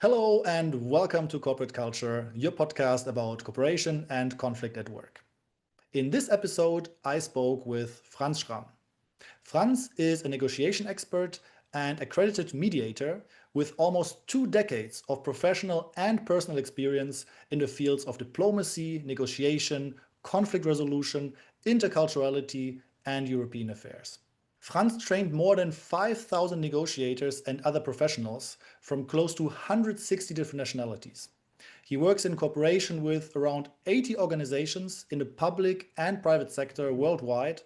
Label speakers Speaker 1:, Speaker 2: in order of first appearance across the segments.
Speaker 1: Hello and welcome to Corporate Culture, your podcast about cooperation and conflict at work. In this episode, I spoke with Frans Schram. Frans is a negotiation expert and accredited mediator with almost 2 decades of professional and personal experience in the fields of diplomacy, negotiation, conflict resolution, interculturality, and European affairs. Franz trained more than 5,000 negotiators and other professionals from close to 160 different nationalities. He works in cooperation with around 80 organizations in the public and private sector worldwide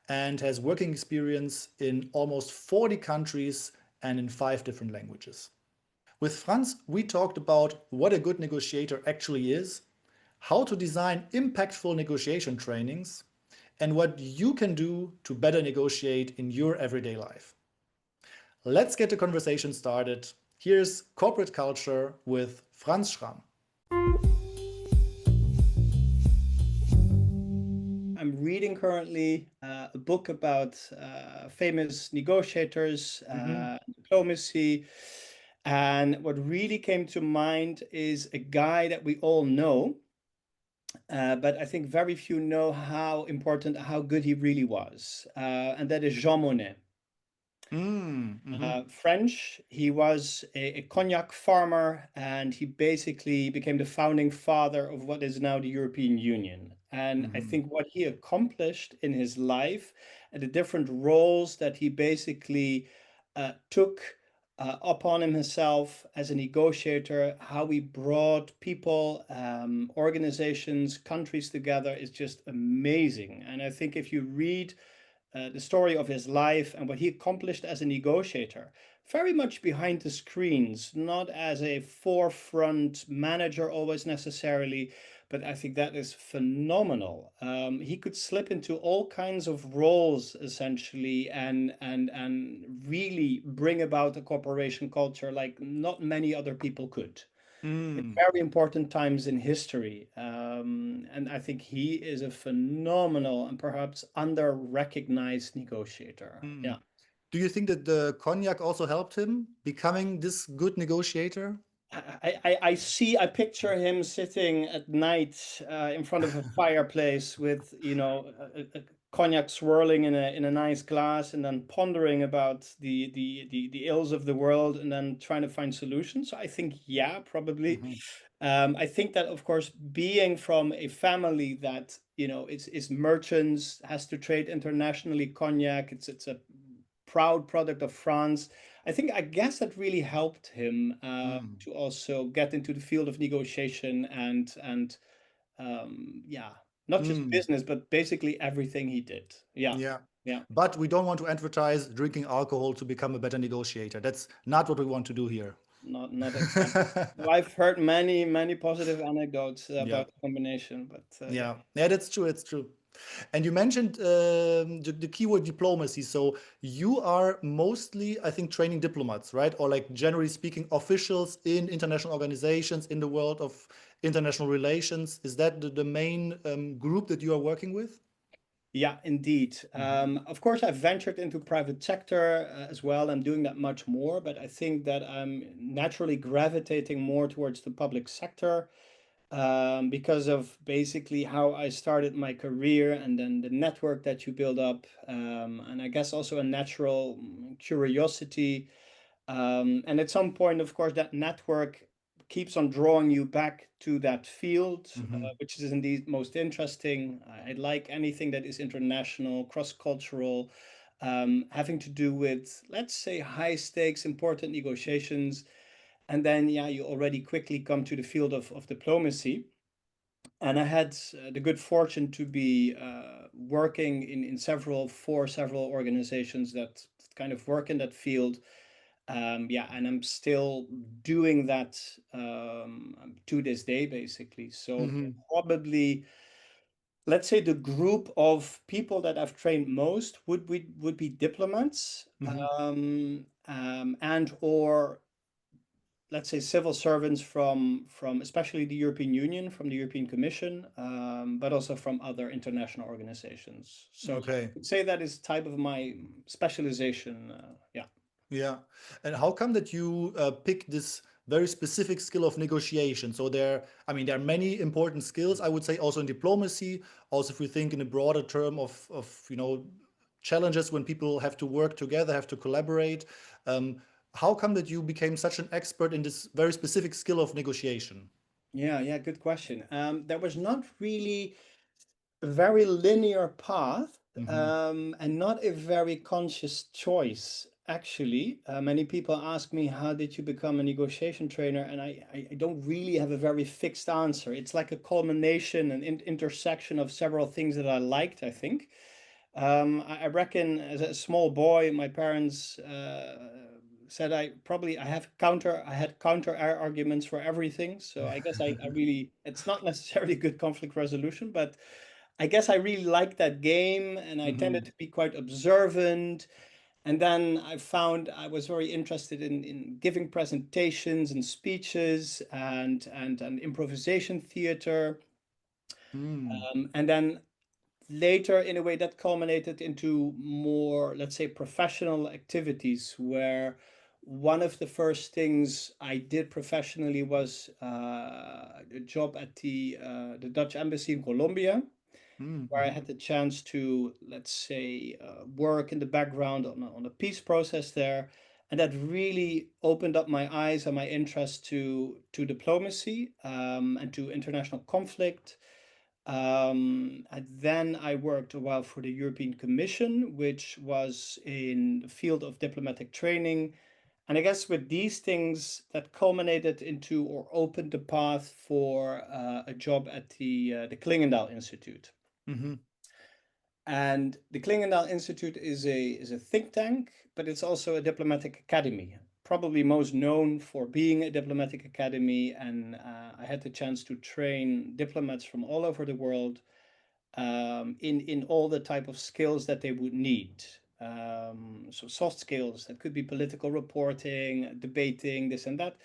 Speaker 1: and has working experience in almost 40 countries and in 5 different languages. With Franz, we talked about what a good negotiator actually is, how to design impactful negotiation trainings, and what you can do to better negotiate in your everyday life. Let's get the conversation started. Here's Corporate Culture with Frans Schram.
Speaker 2: I'm reading currently a book about famous negotiators, diplomacy. And what really came to mind is a guy that we all know, but I think very few know how important, how good he really was. And that is Jean Monnet. French, he was a cognac farmer and he basically became the founding father of what is now the European Union. And I think what he accomplished in his life and the different roles that he basically took upon himself as a negotiator, how he brought people, organizations, countries together is just amazing. And I think if you read the story of his life and what he accomplished as a negotiator, very much behind the screens, not as a forefront manager always necessarily, but I think that is phenomenal. He could slip into all kinds of roles essentially, and really bring about a corporation culture like not many other people could in very important times in history. And I think he is a phenomenal and perhaps under-recognized negotiator. Yeah.
Speaker 1: Do you think that the cognac also helped him becoming this good negotiator?
Speaker 2: I picture him sitting at night in front of a fireplace with, a cognac swirling in a nice glass, and then pondering about the ills of the world, and then trying to find solutions. So I think, yeah, probably. I think that, of course, being from a family that, is merchants, has to trade internationally cognac, it's a proud product of France. I guess that really helped him to also get into the field of negotiation and yeah, not just business, but basically everything he did. Yeah,
Speaker 1: Yeah.
Speaker 2: yeah,
Speaker 1: But we don't want to advertise drinking alcohol to become a better negotiator. That's not what we want to do here.
Speaker 2: not exactly. Well, I've heard many positive anecdotes
Speaker 1: Yeah.
Speaker 2: about the combination, but yeah.
Speaker 1: Yeah, that's true. It's true. And you mentioned the keyword diplomacy. So you are mostly, I think, training diplomats, right? Or like generally speaking, officials in international organizations in the world of international relations. Is that the main group that you are working with?
Speaker 2: Yeah, indeed. Of course, I've ventured into private sector as well. I'm doing that much more, but I think that I'm naturally gravitating more towards the public sector because of basically how I started my career and then the network that you build up, and I guess also a natural curiosity. And at some point, of course, that network keeps on drawing you back to that field, which is indeed most interesting. I like anything that is international, cross-cultural, having to do with, let's say, high stakes, important negotiations. And then, yeah, you already quickly come to the field of diplomacy. And I had the good fortune to be working in several organizations that kind of work in that field. Yeah, and I'm still doing that to this day, basically. So probably, let's say the group of people that I've trained most would be diplomats, and or let's say civil servants from especially the European Union, from the European Commission, but also from other international organizations. So yeah, I
Speaker 1: Okay.
Speaker 2: would say that is type of my specialization. Yeah.
Speaker 1: Yeah. And how come that you pick this very specific skill of negotiation. So I mean, there are many important skills, I would say, also in diplomacy. Also, if we think in a broader term of challenges when people have to work together, have to collaborate. Um, how come that you became such an expert in this very specific skill of negotiation?
Speaker 2: Yeah, yeah, good question. There was not really a very linear path,
Speaker 1: Hmm.
Speaker 2: and not a very conscious choice, actually. Many people ask me, how did you become a negotiation trainer? And I don't really have a very fixed answer. It's like a culmination, an intersection of several things that I liked, I think. I reckon as a small boy, my parents said I had counter arguments for everything. So I guess I really, it's not necessarily good conflict resolution, but I guess I really liked that game, and I tended
Speaker 1: Hmm.
Speaker 2: to be quite observant. And then I found I was very interested in giving presentations and speeches and improvisation theater.
Speaker 1: Hmm.
Speaker 2: And then later, in a way, that culminated into more, let's say, professional activities, where one of the first things I did professionally was a job at the Dutch embassy in Colombia, where I
Speaker 1: Hmm.
Speaker 2: had the chance to, let's say, work in the background on a peace process there. And that really opened up my eyes and my interest to diplomacy, and to international conflict. And then I worked a while for the European Commission, which was in the field of diplomatic training. And I guess with these things, that culminated into or opened the path for a job at the Klingendahl Institute.
Speaker 1: Hmm.
Speaker 2: And the Klingendahl Institute is a think tank, but it's also a diplomatic academy. Probably most known for being a diplomatic academy, and I had the chance to train diplomats from all over the world, in all the type of skills that they would need. So soft skills that could be political reporting, debating, this and that,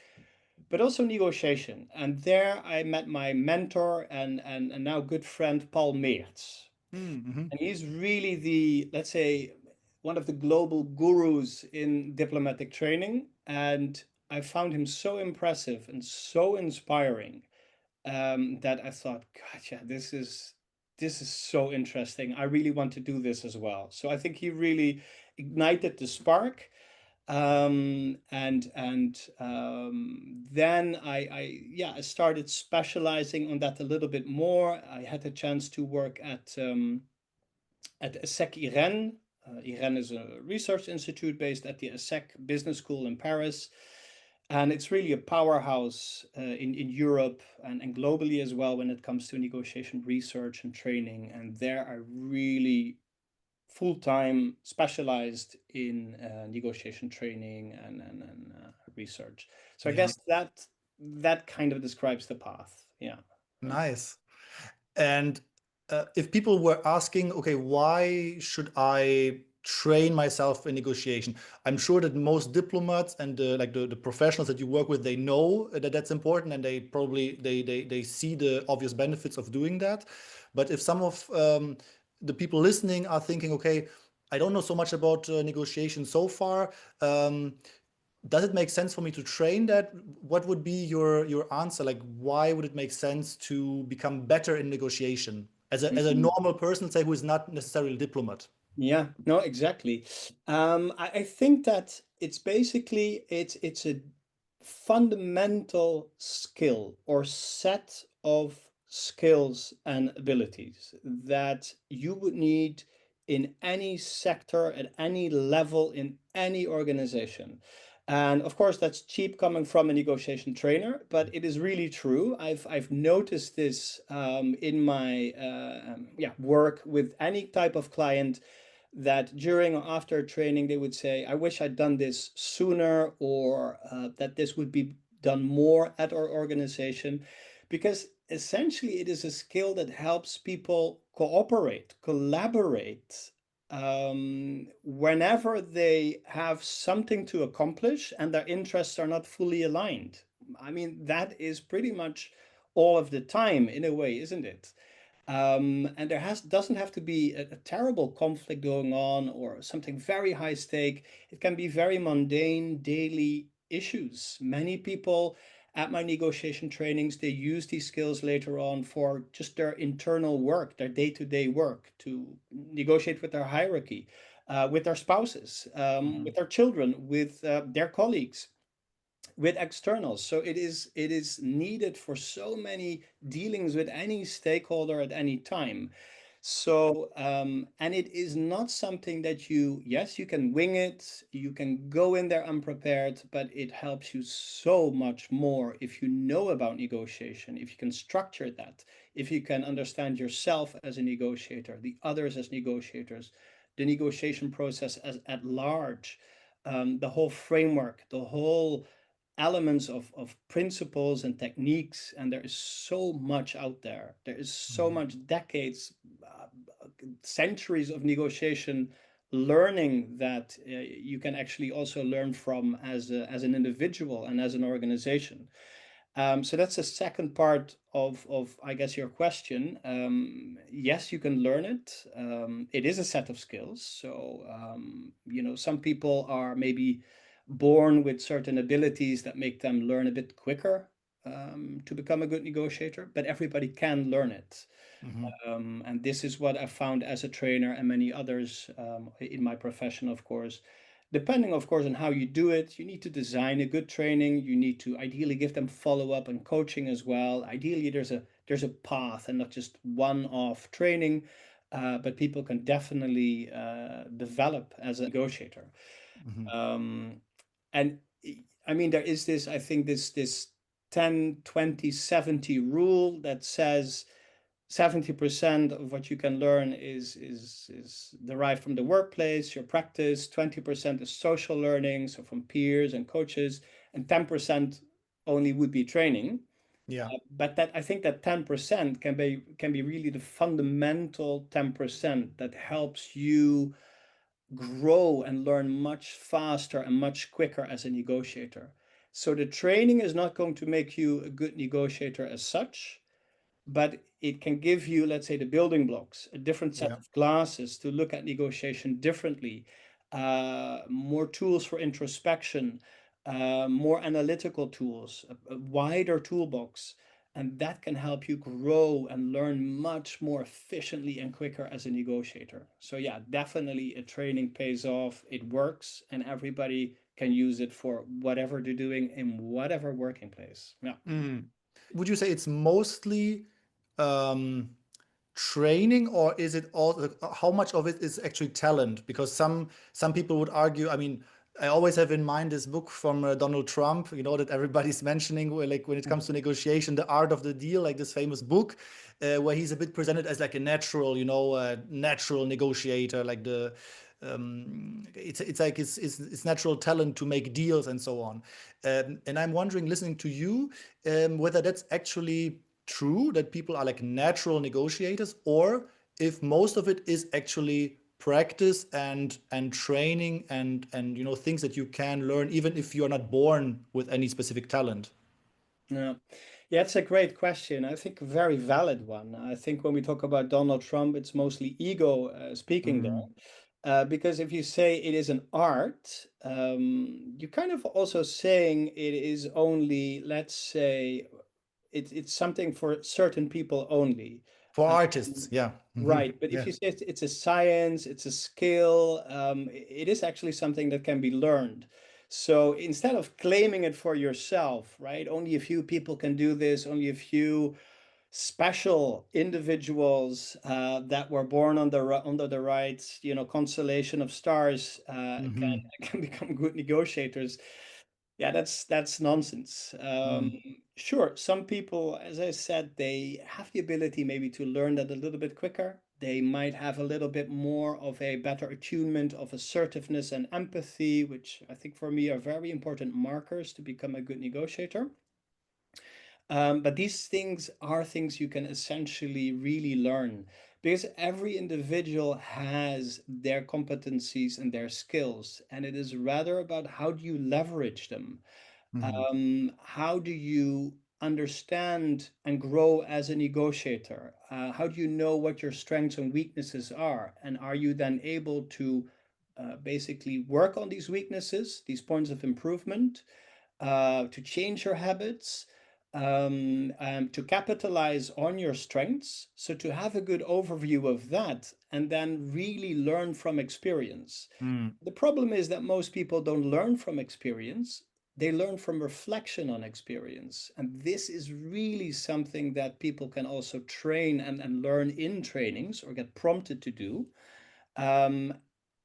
Speaker 2: but also negotiation. And there I met my mentor and now good friend Paul Meerts.
Speaker 1: Hmm.
Speaker 2: And he's really the, let's say, one of the global gurus in diplomatic training. And I found him so impressive and so inspiring, that I thought, gotcha, this is so interesting. I really want to do this as well. So I think he really ignited the spark. And then I started specializing on that a little bit more. I had a chance to work at ESSEC IREN. IREN is a research institute based at the ESSEC Business School in Paris. And it's really a powerhouse in Europe and globally as well when it comes to negotiation research and training. And there I really full-time specialized in negotiation training and research. So I
Speaker 1: Yeah,
Speaker 2: guess that kind of describes the path. Yeah.
Speaker 1: nice. And if people were asking, okay, why should I train myself in negotiation? I'm sure that most diplomats and like the professionals that you work with, they know that that's important, and they probably they see the obvious benefits of doing that. But if some of the people listening are thinking, okay, I don't know so much about negotiation so far. Um, does it make sense for me to train that? What would be your answer? Like, why would it make sense to become better in negotiation as a
Speaker 2: Mhm.
Speaker 1: normal person, say, who is not necessarily a diplomat?
Speaker 2: Yeah, no, exactly. I think that it's a fundamental skill or set of skills and abilities that you would need in any sector at any level in any organization. And of course, that's cheap coming from a negotiation trainer, but it is really true. I've noticed this in my work with any type of client, that during or after training they would say, I wish I'd done this sooner, or that this would be done more at our organization, because essentially it is a skill that helps people cooperate, collaborate, whenever they have something to accomplish and their interests are not fully aligned. I mean, that is pretty much all of the time in a way, isn't it? And there has doesn't have to be a terrible conflict going on or something very high stake. It can be very mundane, daily issues. Many people at my negotiation trainings, they use these skills later on for just their internal work, their day-to-day work, to negotiate with their hierarchy, with their spouses,
Speaker 1: Mhm.
Speaker 2: with their children, with their colleagues, with externals. So it is needed for so many dealings with any stakeholder at any time. So and it is not something that yes, you can wing it, you can go in there unprepared, but it helps you so much more if you know about negotiation, if you can structure that, if you can understand yourself as a negotiator, the others as negotiators, the negotiation process as at large, the whole framework, the whole elements of principles and techniques. And there is so much out there. There is so
Speaker 1: Mhm.
Speaker 2: much decades, centuries of negotiation learning that you can actually also learn from as an individual and as an organization. So that's the second part of I guess your question. Yes, you can learn it. It is a set of skills. So some people are maybe born with certain abilities that make them learn a bit quicker to become a good negotiator, but everybody can learn it.
Speaker 1: Mhm.
Speaker 2: And this is what I found as a trainer and many others in my profession, of course. Depending, of course, on how you do it, you need to design a good training. You need to ideally give them follow up and coaching as well. Ideally, there's a path and not just one-off training, but people can definitely develop as a negotiator.
Speaker 1: Mhm.
Speaker 2: Um, and I mean, there is this, I think, this 10-20-70 rule that says 70% of what you can learn is derived from the workplace, your practice. 20% is social learning, so from peers and coaches, and 10% only would be training.
Speaker 1: Yeah.
Speaker 2: But that, I think that 10% can be really the fundamental 10% that helps you grow and learn much faster and much quicker as a negotiator. So the training is not going to make you a good negotiator as such, but it can give you, let's say, the building blocks, a different set
Speaker 1: Yeah.
Speaker 2: of glasses to look at negotiation differently, more tools for introspection, more analytical tools, a wider toolbox. And that can help you grow and learn much more efficiently and quicker as a negotiator. So, yeah, definitely a training pays off. It works, and everybody can use it for whatever they're doing in whatever working place. Yeah.
Speaker 1: Mm. Would you say it's mostly um, training, or is it all? How much of it is actually talent? Because some people would argue. I mean, I always have in mind this book from Donald Trump. You know that everybody's mentioning, where, like when it comes to negotiation, the art of the deal, like this famous book, where he's a bit presented as like a natural, natural negotiator, like the. It's like it's natural talent to make deals and so on, and I'm wondering, listening to you, whether that's actually true that people are like natural negotiators, or if most of it is actually practice and training and things that you can learn even if you're not born with any specific talent.
Speaker 2: Yeah. Yeah, it's a great question. I think a very valid one. I think when we talk about Donald Trump, it's mostly ego speaking there.
Speaker 1: Mhm.
Speaker 2: Because if you say it is an art, you're kind of also saying it is only, let's say, it's something for certain people only.
Speaker 1: For artists,
Speaker 2: Um,
Speaker 1: yeah.
Speaker 2: right. But if
Speaker 1: Yeah.
Speaker 2: you say it's a science, it's a skill, it is actually something that can be learned. So instead of claiming it for yourself, right? Only a few people can do this, only a few special individuals that were born under the right constellation of stars can
Speaker 1: Hmm.
Speaker 2: can become good negotiators. Yeah, that's nonsense. Sure, some people, as I said, they have the ability maybe to learn that a little bit quicker. They might have a little bit more of a better attunement of assertiveness and empathy, which I think for me are very important markers to become a good negotiator. But these things are things you can essentially really learn, because every individual has their competencies and their skills, and it is rather about how do you leverage them.
Speaker 1: Hmm.
Speaker 2: How do you understand and grow as a negotiator? How do you know what your strengths and weaknesses are? And are you then able to basically work on these weaknesses, these points of improvement? to change your habits, to capitalize on your strengths. So to have a good overview of that and then really learn from experience.
Speaker 1: Mm.
Speaker 2: The problem is that most people don't learn from experience. They learn from reflection on experience. And this is really something that people can also train and learn in trainings or get prompted to do. Um,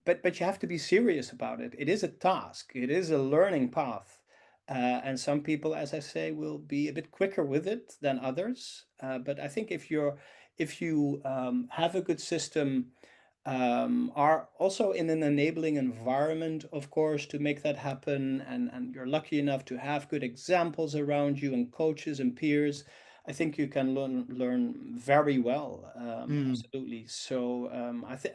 Speaker 2: but you have to be serious about it. It is a task. It is a learning path. And some people, as I say, will be a bit quicker with it than others. But I think if you have a good system, are also in an enabling environment, of course, to make that happen, and you're lucky enough to have good examples around you and coaches and peers, I think you can learn very well.
Speaker 1: Mm.
Speaker 2: Absolutely. So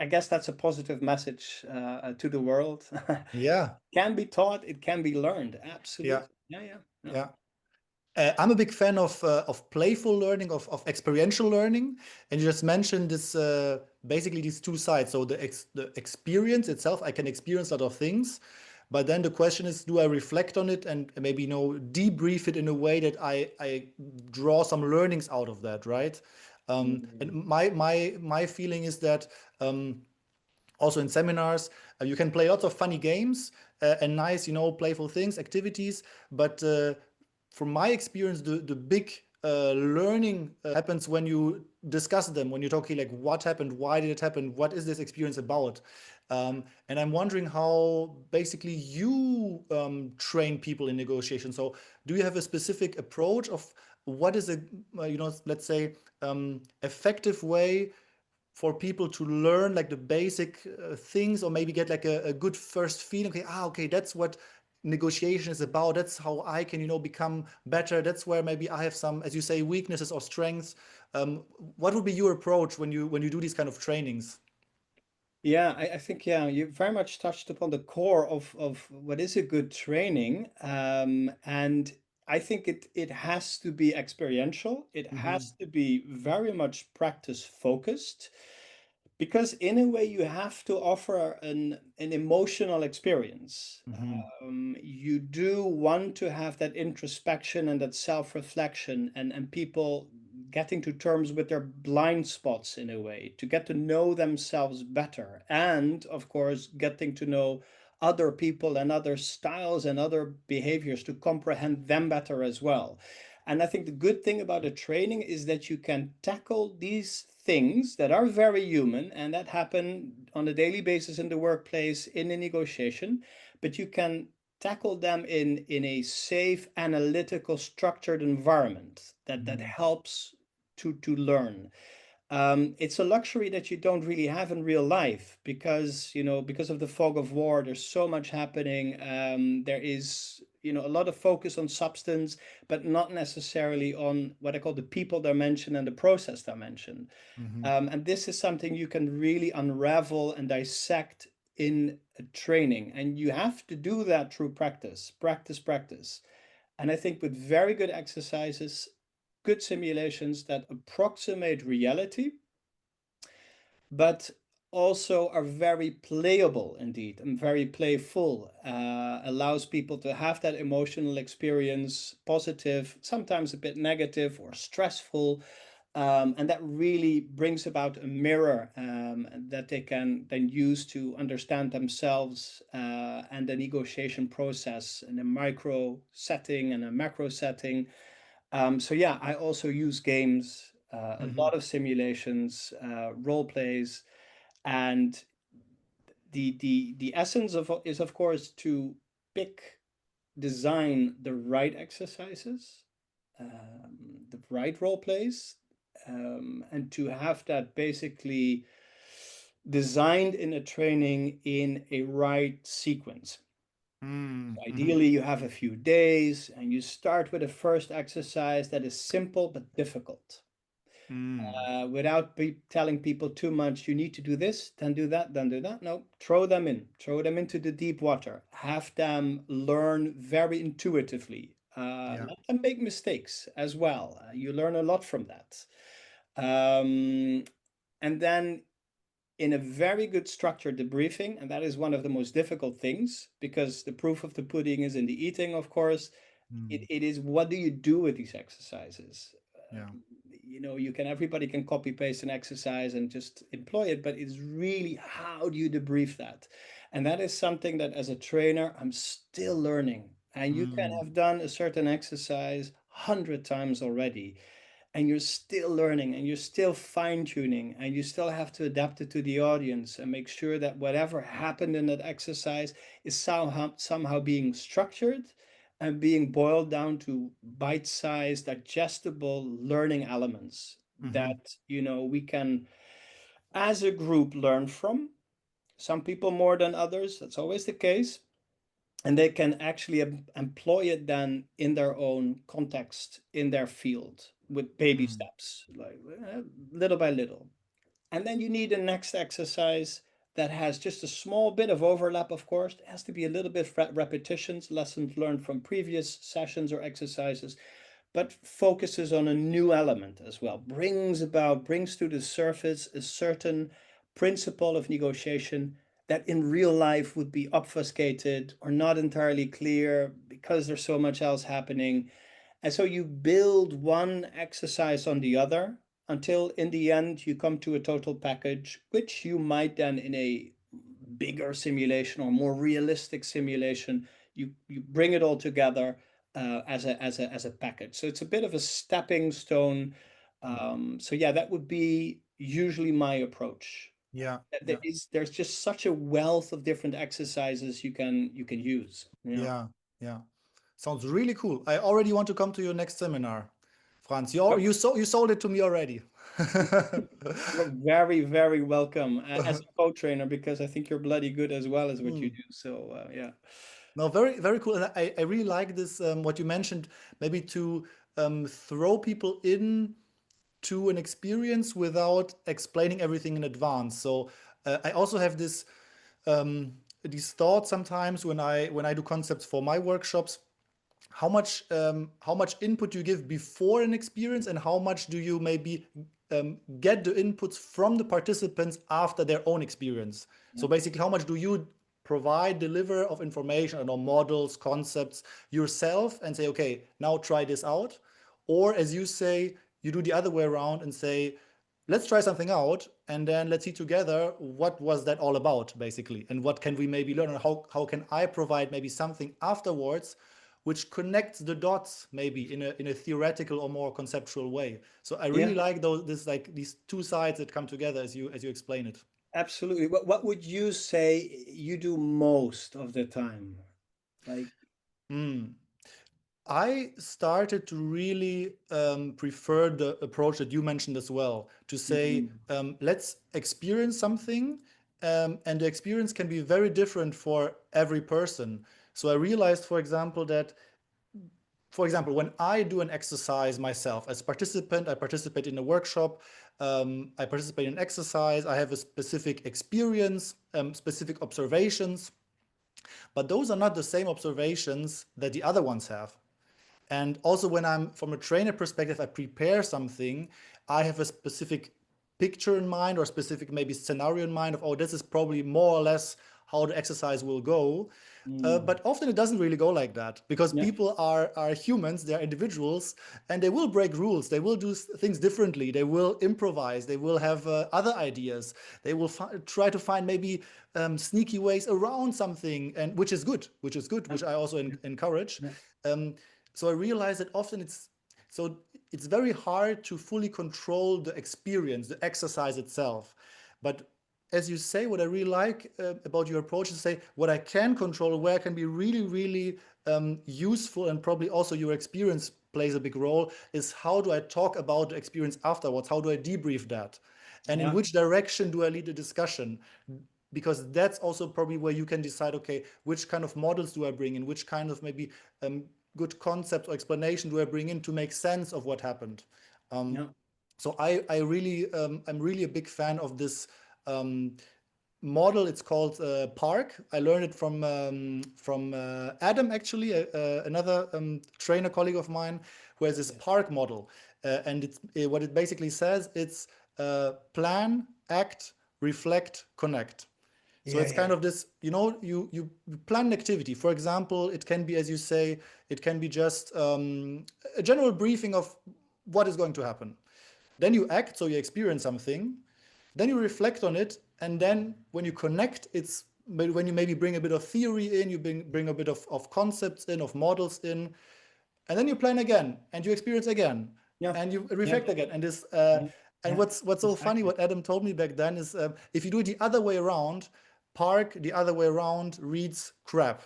Speaker 2: I guess that's a positive message to the world.
Speaker 1: Yeah,
Speaker 2: Can be taught, it can be learned.
Speaker 1: yeah,
Speaker 2: Absolutely. Yeah.
Speaker 1: yeah. I'm a big fan of playful learning, of experiential learning, and you just mentioned this basically these two sides. So the experience itself, I can experience a lot of things, but then the question is, do I reflect on it and maybe debrief it in a way that I draw some learnings out of that, right? And
Speaker 2: Mm.
Speaker 1: my feeling is that also in seminars you can play lots of funny games and nice playful things, activities, but from my experience the big learning happens when you discuss them, when you talk, okay, like what happened, why did it happen, what is this experience about. And I'm wondering how basically you train people in negotiation. So do you have a specific approach of what is a let's say effective way for people to learn like the basic things, or maybe get like a good first feeling, okay, okay, that's what negotiation is about, that's how I can become better, that's where maybe I have some, as you say, weaknesses or strengths. What would be your approach when you do these kind of trainings?
Speaker 2: Yeah, I think you very much touched upon the core of what is a good training, and I think it has to be experiential. It
Speaker 1: Mm-hmm.
Speaker 2: has to be very much practice focused, because in a way you have to offer an emotional experience.
Speaker 1: Mm-hmm.
Speaker 2: You do want to have that introspection and that self-reflection, and people getting to terms with their blind spots in a way, to get to know themselves better, and of course getting to know other people and other styles and other behaviors to comprehend them better as well. And I think the good thing about a training is that you can tackle these things that are very human and that happen on a daily basis in the workplace, in a negotiation, but you can tackle them in a safe, analytical, structured environment that
Speaker 1: Mm-hmm.
Speaker 2: helps to learn. It's a luxury that you don't really have in real life, because because of the fog of war, there's so much happening. There is a lot of focus on substance, but not necessarily on what I call the people dimension and the process dimension.
Speaker 1: Mm-hmm.
Speaker 2: And this is something you can really unravel and dissect in a training, and you have to do that through practice. And I think with very good exercises, good simulations that approximate reality, but also are very playable indeed and very playful, allows people to have that emotional experience, positive, sometimes a bit negative or stressful. And that really brings about a mirror that they can then use to understand themselves and the negotiation process in a micro setting and a macro setting. So yeah, I also use games, a
Speaker 1: Mm-hmm.
Speaker 2: lot of simulations, role plays, and the essence of is of course to pick, design the right exercises, the right role plays, and to have that basically designed in a training in a right sequence.
Speaker 1: Mm-hmm.
Speaker 2: Ideally, you have a few days and you start with a first exercise that is simple but difficult.
Speaker 1: Mm-hmm.
Speaker 2: Without telling people too much, you need to do this, then do that, then do that. No, throw them into the deep water, have them learn very intuitively.
Speaker 1: Yeah.
Speaker 2: Let them make mistakes as well. You learn a lot from that. Um, and then in a very good structured debriefing, and that is one of the most difficult things, because the proof of the pudding is in the eating, of course.
Speaker 1: Mm.
Speaker 2: It is, what do you do with these exercises?
Speaker 1: Yeah.
Speaker 2: Everybody can copy paste an exercise and just employ it, but it's really, how do you debrief that? And that is something that as a trainer, I'm still learning. And you can
Speaker 1: Mm.
Speaker 2: have done a certain exercise 100 times already, and you're still learning and you're still fine tuning, and you still have to adapt it to the audience and make sure that whatever happened in that exercise is somehow being structured and being boiled down to bite-sized digestible learning elements
Speaker 1: Mm-hmm.
Speaker 2: that we can as a group learn from. Some people more than others, that's always the case, and they can actually employ it then in their own context, in their field, with baby
Speaker 1: Mm.
Speaker 2: steps, like little by little. And then you need a next exercise that has just a small bit of overlap, of course. It has to be a little bit repetitions, lessons learned from previous sessions or exercises, but focuses on a new element as well, brings to the surface a certain principle of negotiation that in real life would be obfuscated or not entirely clear because there's so much else happening. And so you build one exercise on the other until in the end you come to a total package, which you might then in a bigger simulation or more realistic simulation, you bring it all together as a package. So it's a bit of a stepping stone. So yeah, that would be usually my approach.
Speaker 1: Yeah.
Speaker 2: There
Speaker 1: Yeah.
Speaker 2: is there's just such a wealth of different exercises you can use. Yeah.
Speaker 1: Yeah. Yeah. Sounds really cool. I already want to come to your next seminar, Franz. You sold it to me already.
Speaker 2: You're very, very welcome as a co-trainer, because I think you're bloody good as well as what you
Speaker 1: Mm.
Speaker 2: do. So yeah.
Speaker 1: No, very, very cool. And I really like this, what you mentioned, maybe to throw people in to an experience without explaining everything in advance. So I also have these thoughts sometimes when I do concepts for my workshops. How much input you give before an experience, and how much do you maybe get the inputs from the participants after their own experience. So
Speaker 2: Yeah.
Speaker 1: basically, how much do you deliver of information or models, concepts yourself, and say, okay, now try this out? Or as you say, you do the other way around and say, let's try something out, and then let's see together what was that all about, basically, and what can we maybe learn, and how can I provide maybe something afterwards which connects the dots, maybe in a theoretical or more conceptual way. So I really
Speaker 2: Yeah,
Speaker 1: like these two sides that come together as you explain it.
Speaker 2: absolutely. What would you say you do most of the time? Like,
Speaker 1: Mm. I started to really prefer the approach that you mentioned as well, to say,
Speaker 2: mm,
Speaker 1: let's experience something, and the experience can be very different for every person. So I realized, for example, when I do an exercise myself as a participant, I participate in a workshop, I participate in exercise, I have a specific experience, specific observations, but those are not the same observations that the other ones have. And also, when I'm from a trainer perspective, I prepare something, I have a specific picture in mind or specific maybe scenario in mind of, oh, this is probably more or less how the exercise will go.
Speaker 2: mm,
Speaker 1: But often it doesn't really go like that, because
Speaker 2: yeah,
Speaker 1: people are humans, they're individuals, and they will break rules. They will do things differently. They will improvise. They will have other ideas. They will try to find maybe sneaky ways around something, and which is good,
Speaker 2: yeah,
Speaker 1: which I also
Speaker 2: yeah,
Speaker 1: encourage.
Speaker 2: yeah,
Speaker 1: Um, so I realize that often it's very hard to fully control the experience, the exercise itself. But as you say, what I really like about your approach is to say what I can control, where I can be really, really useful, and probably also your experience plays a big role, is how do I talk about the experience afterwards? How do I debrief that? And in
Speaker 2: yeah,
Speaker 1: which direction do I lead the discussion? Because that's also probably where you can decide, okay, which kind of models do I bring in, which kind of maybe good concept or explanation do I bring in to make sense of what happened. Um,
Speaker 2: yeah,
Speaker 1: so I'm really a big fan of this um, model. It's called Park. I learned it from Adam, actually, another trainer colleague of mine, who has this
Speaker 2: yes,
Speaker 1: Park model, and what it basically says. It's plan, act, reflect, connect. So
Speaker 2: Yeah,
Speaker 1: it's kind
Speaker 2: yeah,
Speaker 1: of this, you plan an activity. For example, it can be, as you say, it can be just a general briefing of what is going to happen. Then you act, so you experience something. Then you reflect on it, and then when you connect, it's when you maybe bring a bit of theory in, you bring a bit of concepts in, of models in, and then you plan again, and you experience again,
Speaker 2: yeah,
Speaker 1: and you
Speaker 2: yeah,
Speaker 1: reflect again. And this,
Speaker 2: yeah,
Speaker 1: and
Speaker 2: yeah,
Speaker 1: what's so funny,
Speaker 2: exactly.
Speaker 1: what Adam told me back then is, if you do it the other way around, park the other way around reads crap.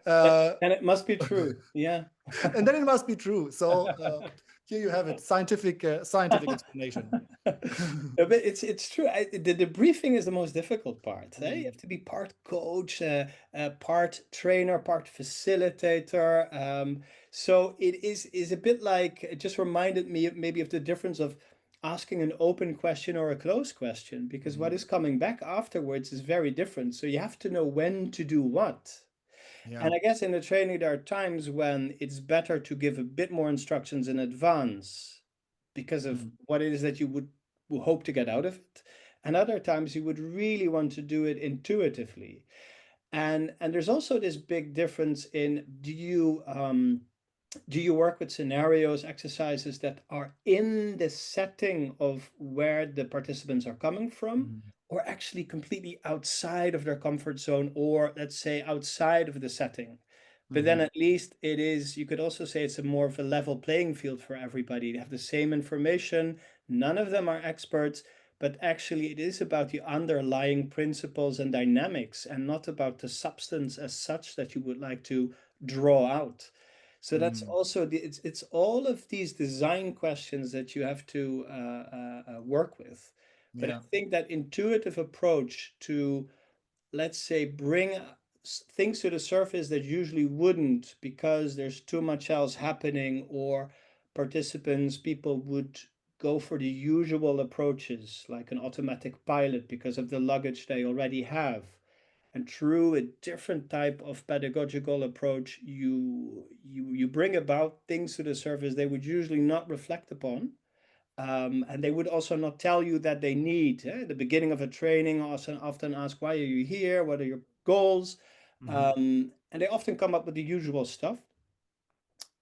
Speaker 1: Uh,
Speaker 2: And it must be true. Yeah.
Speaker 1: and then it must be true. So here you have it, scientific explanation.
Speaker 2: Yeah, but it's true. The briefing is the most difficult part. Eh? You
Speaker 1: Mm,
Speaker 2: have to be part coach, part trainer, part facilitator. So it is a bit like, it just reminded me maybe of the difference of asking an open question or a closed question, because what
Speaker 1: mhm.
Speaker 2: is coming back afterwards is very different. So you have to know when to do what.
Speaker 1: Yeah.
Speaker 2: And I guess in the training, there are times when it's better to give a bit more instructions in advance because of
Speaker 1: Mm,
Speaker 2: what it is that you would hope to get out of it. And other times you would really want to do it intuitively. And there's also this big difference in, do you work with scenarios, exercises that are in the setting of where the participants are coming from,
Speaker 1: mm,
Speaker 2: or actually completely outside of their comfort zone, or let's say outside of the setting? But then
Speaker 1: mhm,
Speaker 2: at least it is, you could also say it's a more of a level playing field for everybody. They have the same information. None of them are experts, but actually it is about the underlying principles and dynamics, and not about the substance as such that you would like to draw out. So that's
Speaker 1: mm.
Speaker 2: also it's all of these design questions that you have to work with. But I
Speaker 1: Yeah.
Speaker 2: think that intuitive approach to, let's say, bring things to the surface that usually wouldn't, because there's too much else happening, or people would go for the usual approaches like an automatic pilot because of the luggage they already have. And through a different type of pedagogical approach, you bring about things to the surface they would usually not reflect upon. And they would also not tell you that they need. At the beginning of a training, also often ask, why are you here? What are your goals?
Speaker 1: Mhm,
Speaker 2: And they often come up with the usual stuff.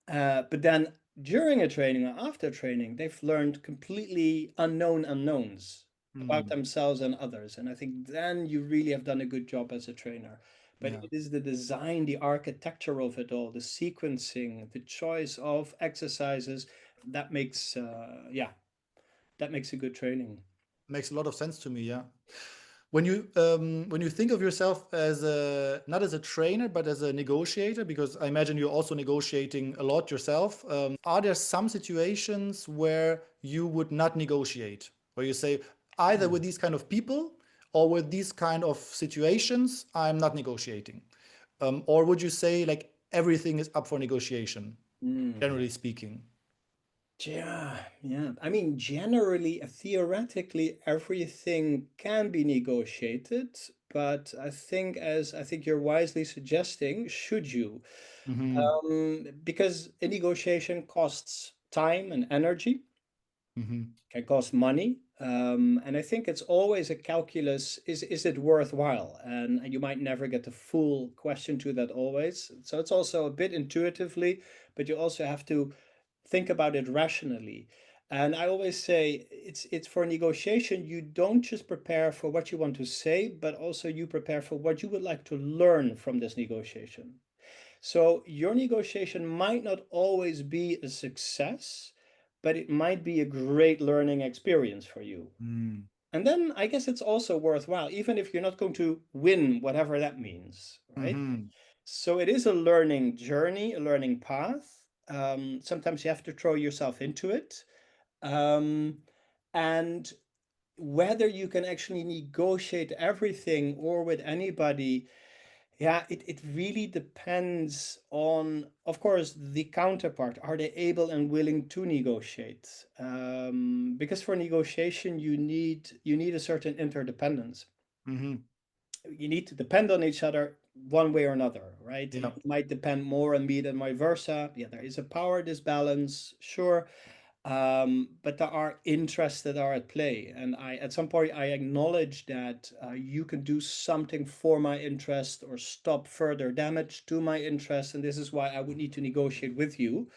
Speaker 2: But then during a training or after training, they've learned completely unknown unknowns about
Speaker 1: mm.
Speaker 2: themselves and others. And I think then you really have done a good job as a trainer. But
Speaker 1: Yeah.
Speaker 2: it is the design, the architecture of it all, the sequencing, the choice of exercises that makes, that makes a good training.
Speaker 1: Makes a lot of sense to me, yeah. When you think of yourself as a, not as a trainer but as a negotiator, because I imagine you're also negotiating a lot yourself, are there some situations where you would not negotiate, where you say, either with these kind of people or with these kind of situations I'm not negotiating, or would you say like everything is up for negotiation,
Speaker 2: Mm.
Speaker 1: generally speaking?
Speaker 2: Yeah, yeah. I mean, generally, theoretically, everything can be negotiated, but I think you're wisely suggesting, should you?
Speaker 1: Hmm.
Speaker 2: Because a negotiation costs time and energy,
Speaker 1: Hmm.
Speaker 2: can cost money. And I think it's always a calculus, is it worthwhile? And you might never get the full question to that always. So it's also a bit intuitively, but you also have to think about it rationally. And I always say, it's for negotiation, you don't just prepare for what you want to say, but also you prepare for what you would like to learn from this negotiation. So your negotiation might not always be a success, but it might be a great learning experience for you.
Speaker 1: Mm.
Speaker 2: And then I guess it's also worthwhile, even if you're not going to win, whatever that means, right?
Speaker 1: Hmm.
Speaker 2: So it is a learning journey, a learning path. Sometimes you have to throw yourself into it. Um, and whether you can actually negotiate everything or with anybody, yeah, it really depends on, of course, the counterpart. Are they able and willing to negotiate? Because for negotiation, you need a certain interdependence.
Speaker 1: Hmm.
Speaker 2: You need to depend on each other one way or another, right? You
Speaker 1: Yeah.
Speaker 2: might depend more on me than vice versa. Yeah, there is a power disbalance, sure. But there are interests that are at play, and at some point I acknowledge that you can do something for my interest or stop further damage to my interest, and this is why I would need to negotiate with you.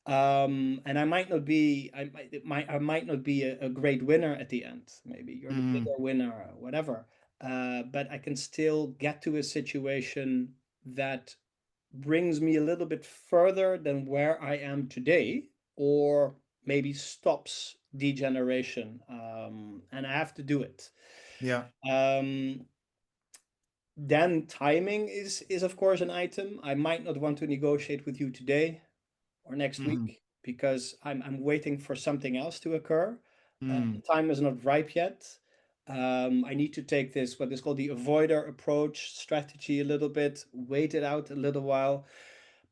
Speaker 2: And I might not be, I might not be a great winner at the end. Maybe you're the
Speaker 1: Mm,
Speaker 2: bigger winner, or whatever. But I can still get to a situation that brings me a little bit further than where I am today, or maybe stops degeneration. And I have to do it.
Speaker 1: yeah.
Speaker 2: Um, then timing is of course an item. I might not want to negotiate with you today or next
Speaker 1: Hmm.
Speaker 2: week because I'm waiting for something else to occur. The
Speaker 1: Mm,
Speaker 2: time is not ripe yet. I need to take this, what is called the avoider approach strategy, a little bit, wait it out a little while.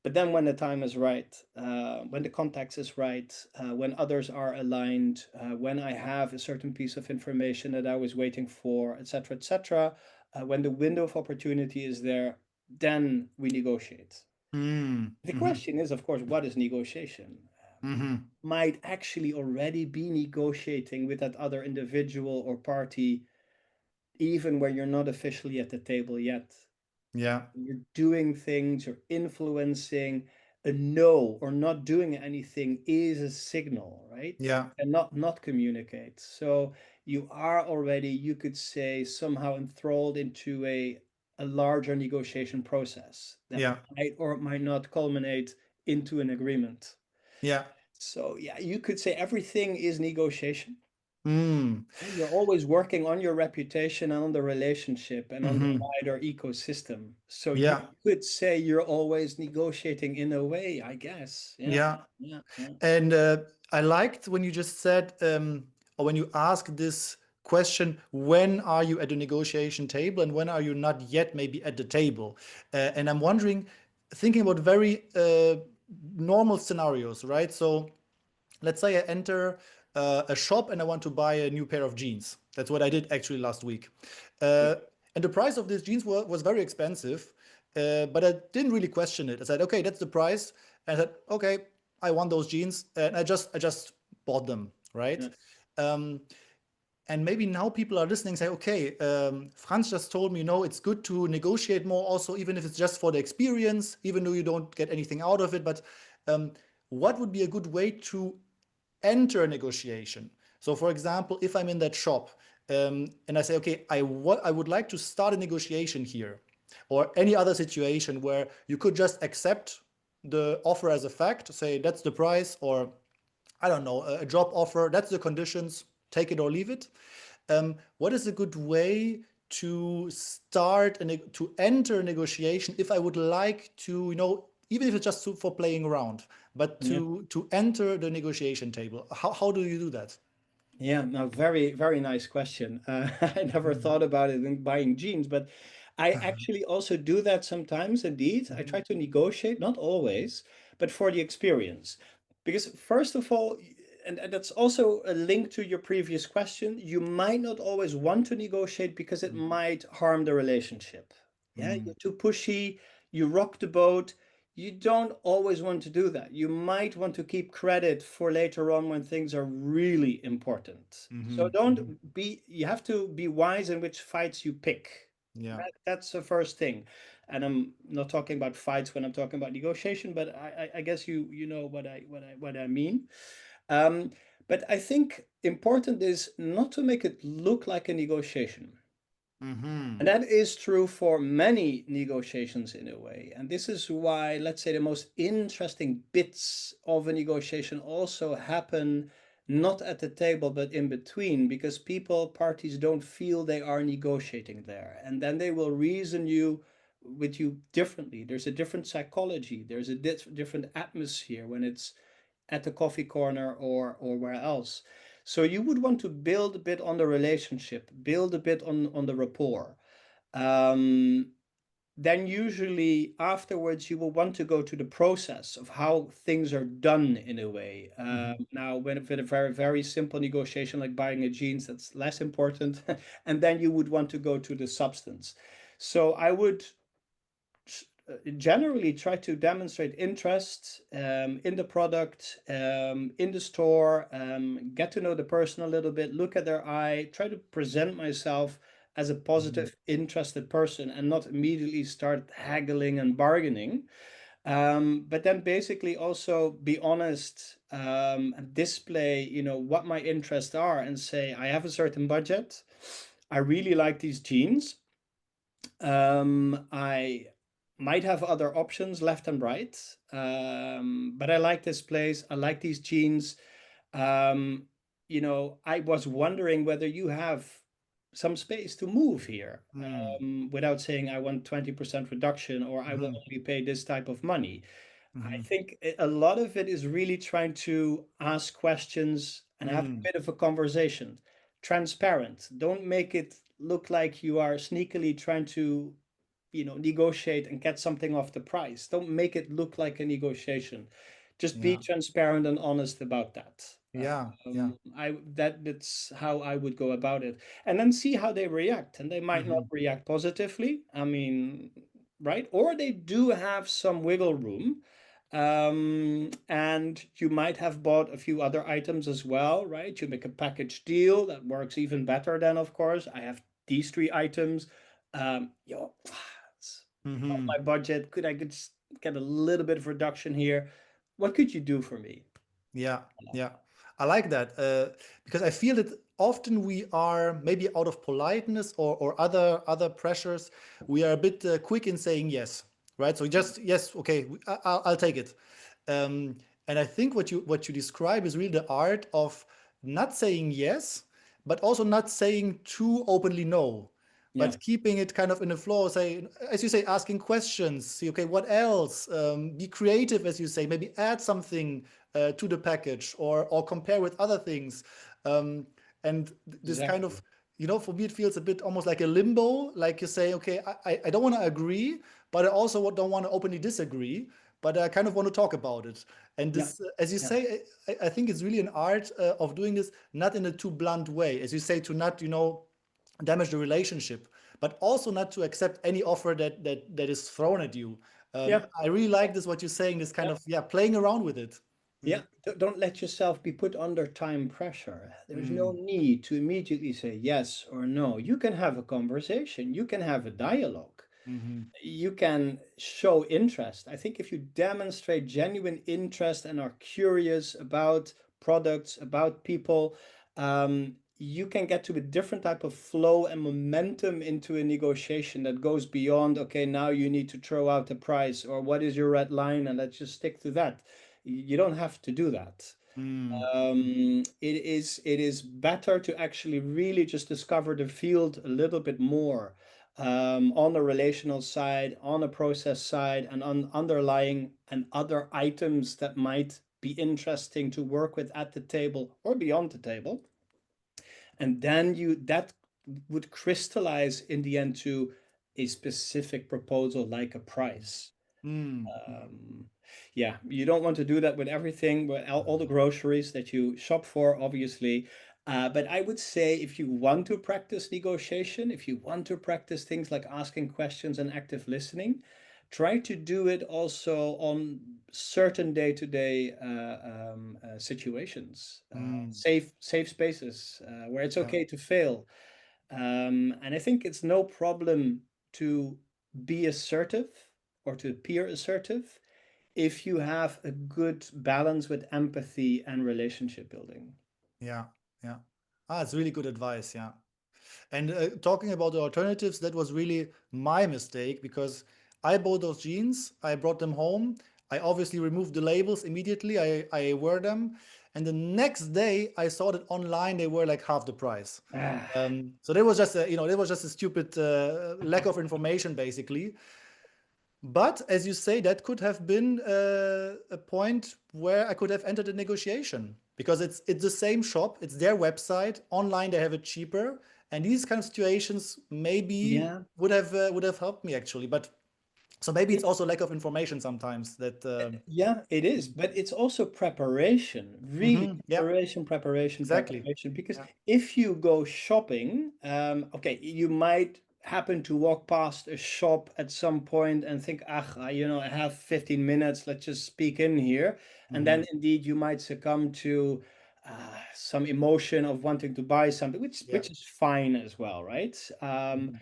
Speaker 2: But then when the time is right, when the context is right, when others are aligned, when I have a certain piece of information that I was waiting for, etc., when the window of opportunity is there, then we negotiate.
Speaker 1: mm,
Speaker 2: The
Speaker 1: mhm,
Speaker 2: question is, of course, what is negotiation?
Speaker 1: mhm.
Speaker 2: Might actually already be negotiating with that other individual or party, even where you're not officially at the table yet.
Speaker 1: Yeah,
Speaker 2: You're doing things, you're influencing. A no or not doing anything is a signal, right? You
Speaker 1: yeah,
Speaker 2: cannot not communicate. So you are already, you could say, somehow enthralled into a larger negotiation process that
Speaker 1: yeah,
Speaker 2: might or might not culminate into an agreement.
Speaker 1: yeah.
Speaker 2: So yeah, you could say everything is negotiation.
Speaker 1: Mm,
Speaker 2: And you're always working on your reputation and on the relationship and on the
Speaker 1: mhm.
Speaker 2: wider ecosystem. So you
Speaker 1: Yeah,
Speaker 2: could say you're always negotiating in a way, I guess. Yeah,
Speaker 1: yeah.
Speaker 2: yeah, yeah,
Speaker 1: And I liked when you just said, or when you asked this question, when are you at the negotiation table and when are you not yet maybe at the table? And I'm wondering, thinking about very normal scenarios, right? So let's say I enter a shop and I want to buy a new pair of jeans. That's what I did actually last week.
Speaker 2: yeah,
Speaker 1: Uh, and the price of these jeans was very expensive, but I didn't really question it. I said, okay, that's the price. And I said, okay, I want those jeans, and I just bought them, right?
Speaker 2: yeah,
Speaker 1: Um, and maybe now people are listening, say, okay, Franz just told me, no, it's good to negotiate more, also, even if it's just for the experience, even though you don't get anything out of it. But um, what would be a good way to enter a negotiation? So, for example, if I'm in that shop and I say, okay, I would like to start a negotiation here, or any other situation where you could just accept the offer as a fact, say that's the price, or I don't know, a job offer, that's the conditions, take it or leave it. What is a good way to to enter a negotiation if I would like to, even if it's just for playing around, but
Speaker 2: yeah.
Speaker 1: to enter the negotiation table? How do you do that?
Speaker 2: Yeah, no, very, very nice question. I never
Speaker 1: Mhm.
Speaker 2: thought about it in buying jeans, but I actually also do that sometimes, indeed. I try to negotiate, not always, but for the experience. Because, first of all, and that's also a link to your previous question, you might not always want to negotiate because it might harm the relationship. Yeah,
Speaker 1: Mhm.
Speaker 2: you're too pushy, you rock the boat. You don't always want to do that. You might want to keep credit for later on when things are really important. So
Speaker 1: Mhm. Mhm.
Speaker 2: don't be, you have to be wise in which fights you pick.
Speaker 1: Yeah.
Speaker 2: That's the first thing. And I'm not talking about fights when I'm talking about negotiation, but I guess you know what I mean. Um, but I think important is not to make it look like a negotiation. And
Speaker 1: Mhm.
Speaker 2: that is true for many negotiations in a way. And this is why, let's say, the most interesting bits of a negotiation also happen not at the table, but in between, because parties don't feel they are negotiating there. And then they will reason with you differently. There's a different psychology, there's a different atmosphere when it's at the coffee corner or where else. So you would want to build a bit on the relationship, build a bit on the rapport. um, then usually afterwards you will want to go to the process of how things are done in a way.
Speaker 1: Mhm.
Speaker 2: Now, when with a very, very simple negotiation like buying a jeans, that's less important. And then you would want to go to the substance. So I would generally try to demonstrate interest in the product, in the store, get to know the person a little bit, look at their eye, try to present myself as a
Speaker 1: Mhm.
Speaker 2: positive, interested person and not immediately start haggling and bargaining. But then basically also be honest, and display, what my interests are and say, I have a certain budget. I really like these jeans. I might have other options left and right, but I like this place. I like these jeans. Um, I was wondering whether you have some space to move here,
Speaker 1: Mm.
Speaker 2: without saying I want 20% reduction or I will
Speaker 1: Mhm.
Speaker 2: only pay this type of money. I
Speaker 1: Mhm.
Speaker 2: think a lot of it is really trying to ask questions and have a
Speaker 1: Mm.
Speaker 2: bit of a conversation. Transparent. Don't make it look like you are sneakily trying to, negotiate and get something off the price. Don't make it look like a negotiation. Just be
Speaker 1: Yeah.
Speaker 2: transparent and honest about that.
Speaker 1: Yeah. Yeah.
Speaker 2: That's how I would go about it, and then see how they react. And they might not
Speaker 1: Mhm.
Speaker 2: react positively. I mean, right? Or they do have some wiggle room. And you might have bought a few other items as well, right? You make a package deal that works even better than, of course, I have these three items. It's not
Speaker 1: Mhm.
Speaker 2: my budget. Could I just get a little bit of reduction here? What could you do for me?
Speaker 1: Yeah, yeah. I like that because I feel that often we are maybe out of politeness or other pressures, we are a bit quick in saying yes, right? So just yes, okay, I'll take it. Um, and I think what you describe is really the art of not saying yes, but also not saying too openly no,
Speaker 2: Yeah,
Speaker 1: but keeping it kind of in the flow. Say, as you say, asking questions. See, okay, what else? Be creative, as you say. Maybe add something to the package or compare with other things. Um, and this kind
Speaker 2: exactly.
Speaker 1: of, for me, it feels a bit almost like a limbo. Like you say, okay, I don't want to agree, but I also don't want to openly disagree. But I kind of want to talk about it. And
Speaker 2: Yeah,
Speaker 1: this, as you
Speaker 2: yeah,
Speaker 1: say, I think it's really an art of doing this, not in a too blunt way. As you say, to not, damage the relationship, but also not to accept any offer that is thrown at you.
Speaker 2: yeah,
Speaker 1: I really like this what you're saying. This kind
Speaker 2: yeah.
Speaker 1: of playing around with it.
Speaker 2: Yeah,
Speaker 1: Mm,
Speaker 2: don't let yourself be put under time pressure. There's no
Speaker 1: mm,
Speaker 2: need to immediately say yes or no. You can have a conversation, you can have a dialogue,
Speaker 1: mhm,
Speaker 2: you can show interest. I think if you demonstrate genuine interest and are curious about products, about people, you can get to a different type of flow and momentum into a negotiation that goes beyond, okay, now you need to throw out the price or what is your red line and let's just stick to that. You don't have to do that.
Speaker 1: mm,
Speaker 2: It is better to actually really just discover the field a little bit more, on the relational side, on the process side, and on underlying and other items that might be interesting to work with at the table or beyond the table. And then that would crystallize in the end to a specific proposal like a price.
Speaker 1: mm, mm.
Speaker 2: Um, yeah, you don't want to do that with everything, with all the groceries that you shop for, obviously. But I would say if you want to practice negotiation, if you want to practice things like asking questions and active listening, try to do it also on certain day-to-day situations,
Speaker 1: Mm,
Speaker 2: safe spaces where it's
Speaker 1: yeah,
Speaker 2: okay to fail. And I think it's no problem to be assertive or to appear assertive if you have a good balance with empathy and relationship building.
Speaker 1: yeah, yeah. It's really good advice. Yeah. And talking about the alternatives, that was really my mistake because I bought those jeans, I brought them home. I obviously removed the labels immediately. I wear them. And the next day I saw that online they were like half the price.
Speaker 2: Ah,
Speaker 1: So there was just there was just a stupid lack of information basically. But as you say, that could have been a point where I could have entered a negotiation because it's the same shop, it's their website. Online they have it cheaper, and these kind of situations maybe
Speaker 2: yeah,
Speaker 1: would have helped me actually. But so maybe it's
Speaker 2: it,
Speaker 1: also lack of information sometimes that.
Speaker 2: yeah, it is, but it's also preparation, really
Speaker 1: Yeah,
Speaker 2: preparation,
Speaker 1: exactly.
Speaker 2: because
Speaker 1: Yeah.
Speaker 2: if you go shopping, okay, you might happen to walk past a shop at some point and think, ah, I have 15 minutes, let's just speak in here. And
Speaker 1: Hmm.
Speaker 2: then indeed you might succumb to some emotion of wanting to buy something, which
Speaker 1: Yeah.
Speaker 2: which is fine as well, right?
Speaker 1: Hmm.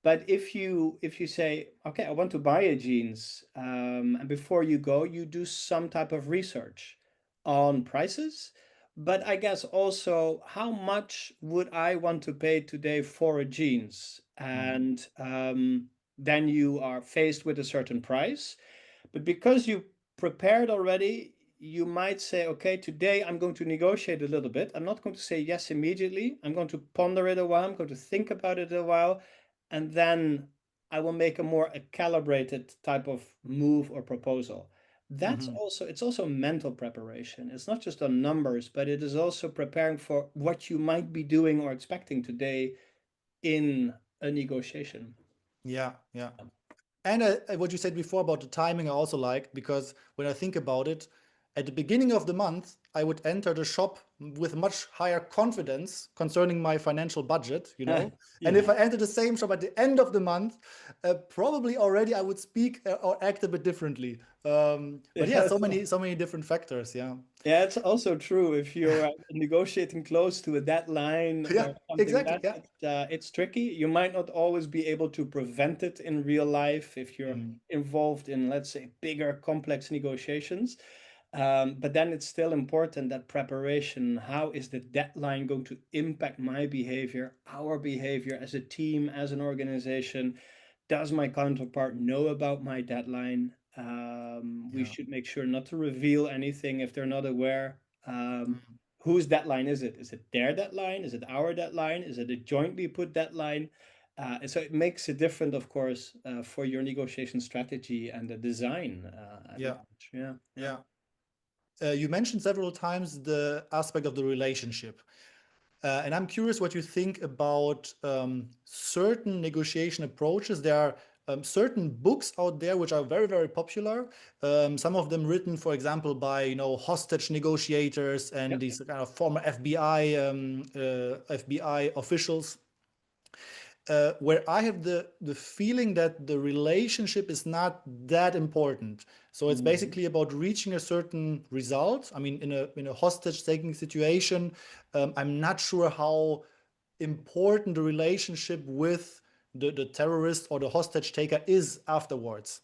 Speaker 2: But if you say, okay, I want to buy a jeans, and before you go, you do some type of research on prices, but I guess also how much would I want to pay today for a jeans,
Speaker 1: Hmm.
Speaker 2: and then you are faced with a certain price. But because you prepared already, you might say, okay, today I'm going to negotiate a little bit. I'm not going to say yes immediately. I'm going to ponder it a while. I'm going to think about it a while. And then I will make a more calibrated type of move or proposal.
Speaker 1: Hmm.
Speaker 2: It's also mental preparation. It's not just on numbers, but it is also preparing for what you might be doing or expecting today in a negotiation.
Speaker 1: Yeah. Yeah. And what you said before about the timing, I also like, because when I think about it, at the beginning of the month, I would enter the shop with much higher confidence concerning my financial budget, you know. And
Speaker 2: Yeah.
Speaker 1: if I enter the same shop at the end of the month, probably already I would speak or act a bit differently. But yeah,
Speaker 2: Yes.
Speaker 1: so many different factors. Yeah.
Speaker 2: Yeah, it's also true if you're negotiating close to a deadline
Speaker 1: Yeah.
Speaker 2: or something
Speaker 1: Exactly.
Speaker 2: that
Speaker 1: Yeah.
Speaker 2: it's tricky. You might not always be able to prevent it in real life if you're
Speaker 1: Mhm.
Speaker 2: involved in, let's say, bigger, complex negotiations. But then it's still important that preparation, how is the deadline going to impact my behavior, our behavior as a team, as an organization? Does my counterpart know about my deadline? We
Speaker 1: Yeah.
Speaker 2: should make sure not to reveal anything if they're not aware.
Speaker 1: Mhm.
Speaker 2: Whose deadline is it? Is it their deadline? Is it our deadline? Is it a jointly put deadline? And so it makes it different, of course, for your negotiation strategy and the design at
Speaker 1: Yeah.
Speaker 2: large. Yeah, yeah.
Speaker 1: Yeah. You mentioned several times the aspect of the relationship. And I'm curious what you think about certain negotiation approaches. There are certain books out there which are very, very popular. Some of them written, for example, by hostage negotiators and
Speaker 2: Yep.
Speaker 1: these kind of former FBI officials where I have the feeling that the relationship is not that important. So it's
Speaker 2: Mhm.
Speaker 1: basically about reaching a certain result. I mean, in a hostage taking situation, I'm not sure how important the relationship with the terrorist or the hostage taker is afterwards,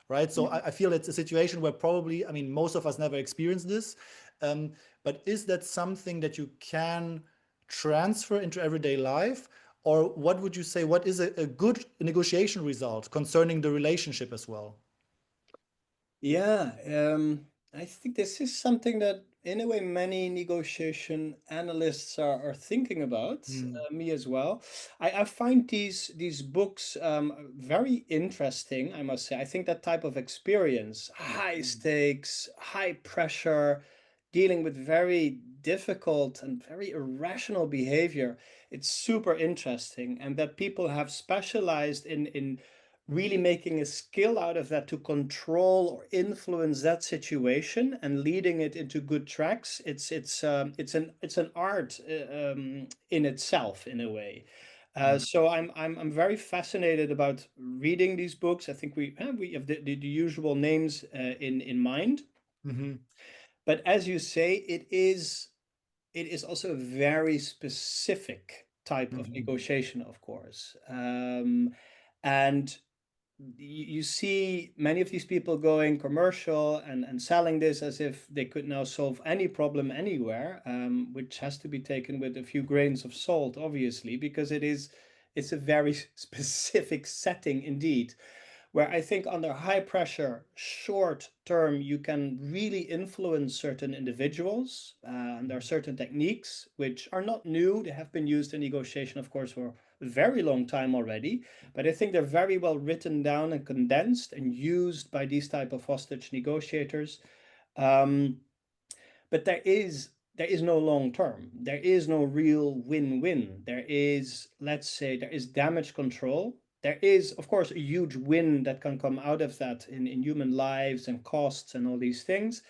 Speaker 1: right? So
Speaker 2: Yeah.
Speaker 1: I feel it's a situation where probably, I mean, most of us never experienced this. Um, but is that something that you can transfer into everyday life? Or what would you say, what is a good negotiation result concerning the relationship as well?
Speaker 2: Yeah, I think this is something that, in a way, many negotiation analysts are thinking about.
Speaker 1: Mm,
Speaker 2: Me as well. I find these books very interesting. I must say, I think that type of experience, high
Speaker 1: mm,
Speaker 2: stakes, high pressure, dealing with very difficult and very irrational behavior. It's super interesting, and that people have specialized in really making a skill out of that to control or influence that situation and leading it into good tracks. It's an art in itself, in a way.
Speaker 1: mm,
Speaker 2: So I'm very fascinated about reading these books. I think we have the usual names in mind,
Speaker 1: mhm,
Speaker 2: but as you say, it is also a very specific type of
Speaker 1: mhm,
Speaker 2: negotiation, of course. And you see many of these people going commercial and selling this as if they could now solve any problem anywhere, which has to be taken with a few grains of salt, obviously, because it's a very specific setting indeed, where I think under high pressure, short term, you can really influence certain individuals. And there are certain techniques which are not new. They have been used in negotiation, of course, for a very long time already. But I think they're very well written down and condensed and used by these type of hostage negotiators. Um, but there is no long term. There is no real win-win. Let's say, there is damage control. There is, of course, a huge win that can come out of that in human lives and costs and all these things.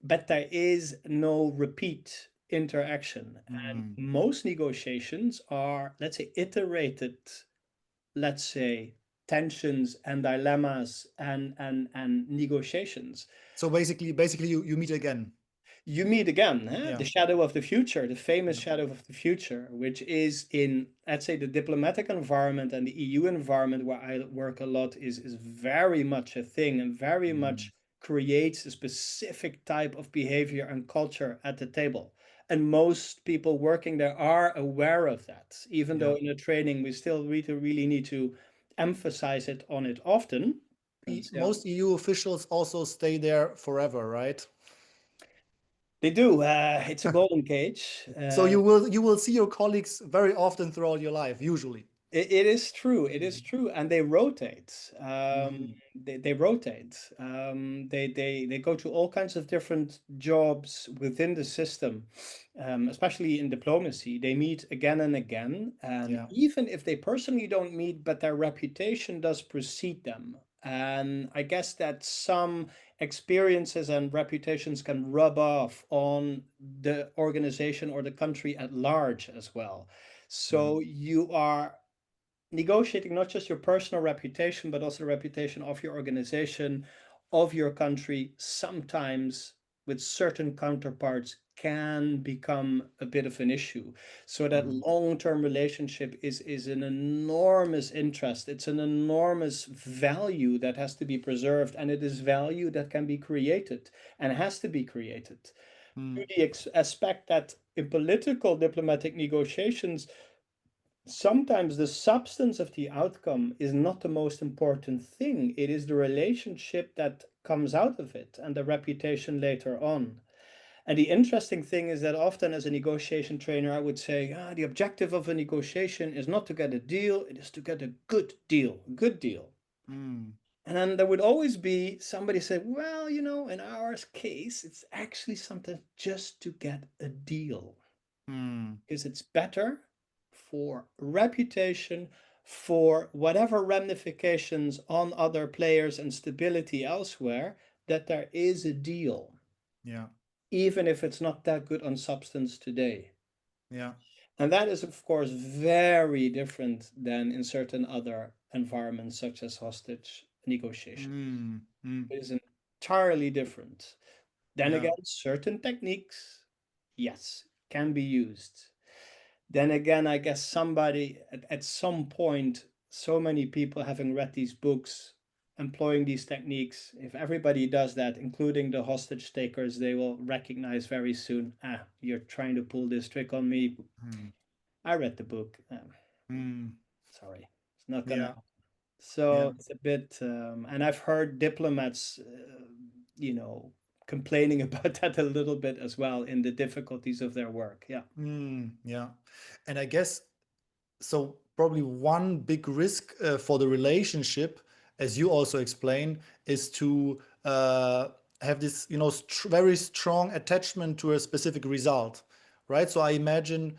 Speaker 2: But there is no repeat interaction. And
Speaker 1: mm,
Speaker 2: most negotiations are, let's say, iterated let's say, tensions and dilemmas and negotiations.
Speaker 1: So basically, you meet again.
Speaker 2: You meet again,
Speaker 1: Yeah.
Speaker 2: the shadow of the future, the famous
Speaker 1: Yeah.
Speaker 2: shadow of the future, which is in, let's say, the diplomatic environment and the EU environment where I work a lot, is very much a thing and very
Speaker 1: Mm.
Speaker 2: much creates a specific type of behavior and culture at the table. And most people working there are aware of that, even though
Speaker 1: Yeah.
Speaker 2: in a training we still really need to emphasize it on it often. And yeah,
Speaker 1: Most EU officials also stay there forever, right?
Speaker 2: they do. It's a golden cage.
Speaker 1: So you will see your colleagues very often throughout your life, usually.
Speaker 2: It is true. It is
Speaker 1: Mm.
Speaker 2: true, and they rotate.
Speaker 1: Mm.
Speaker 2: They rotate. They go to all kinds of different jobs within the system, especially in diplomacy. They meet again and again, and
Speaker 1: Yeah.
Speaker 2: even if they personally don't meet, but their reputation does precede them. And I guess that some experiences and reputations can rub off on the organization or the country at large as well.
Speaker 1: Mm.
Speaker 2: So you are negotiating not just your personal reputation, but also the reputation of your organization, of your country, sometimes with certain counterparts can become a bit of an issue. So that
Speaker 1: Mm.
Speaker 2: long-term relationship is an enormous interest. It's an enormous value that has to be preserved, and it is value that can be created and has to be created. To
Speaker 1: Mm.
Speaker 2: the aspect that in political diplomatic negotiations, sometimes the substance of the outcome is not the most important thing. It is the relationship that comes out of it and the reputation later on. And the interesting thing is that often, as a negotiation trainer, I would say, the objective of a negotiation is not to get a deal, it is to get a good deal, a good deal.
Speaker 1: Mm.
Speaker 2: And then there would always be somebody say, well, in our case, it's actually something just to get a deal.
Speaker 1: Mm.
Speaker 2: Is it's better for reputation, for whatever ramifications on other players and stability elsewhere, that there is a deal,
Speaker 1: Yeah.
Speaker 2: even if it's not that good on substance today.
Speaker 1: Yeah.
Speaker 2: And that is, of course, very different than in certain other environments, such as hostage negotiation.
Speaker 1: Mm. Mm.
Speaker 2: It is entirely different. Then
Speaker 1: Yeah.
Speaker 2: again, certain techniques, yes, can be used. Then again, I guess somebody at some point, so many people having read these books, employing these techniques, if everybody does that, including the hostage takers, they will recognize very soon, you're trying to pull this trick on me.
Speaker 1: Mm.
Speaker 2: I read the book.
Speaker 1: Mm.
Speaker 2: Sorry, it's not gonna
Speaker 1: Yeah.
Speaker 2: happen.
Speaker 1: Yeah.
Speaker 2: So it's a bit, and I've heard diplomats, you know, complaining about that a little bit as well in the difficulties of their work. Yeah.
Speaker 1: Mm. Yeah. And I guess so. Probably one big risk for the relationship, as you also explain, is to have this, very strong attachment to a specific result, right? So I imagine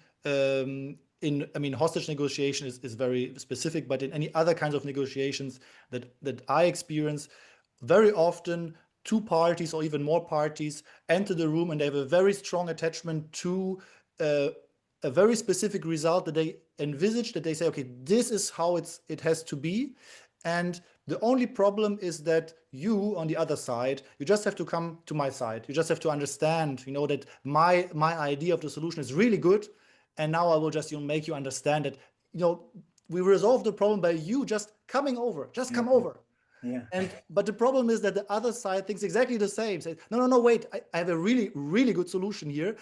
Speaker 1: I mean, hostage negotiation is very specific, but in any other kinds of negotiations that I experience, very often two parties or even more parties enter the room and they have a very strong attachment to uh, a very specific result that they envisage, that they say, okay, this is how it has to be. And the only problem is that you, on the other side, you just have to come to my side. You just have to understand, that my idea of the solution is really good. And now I will just, make you understand that, you know, we resolve the problem by you just coming over. Just
Speaker 2: Yeah.
Speaker 1: come over.
Speaker 2: Yeah.
Speaker 1: But the problem is that the other side thinks exactly the same. Says, no, no, no, wait, I have a really, really good solution here.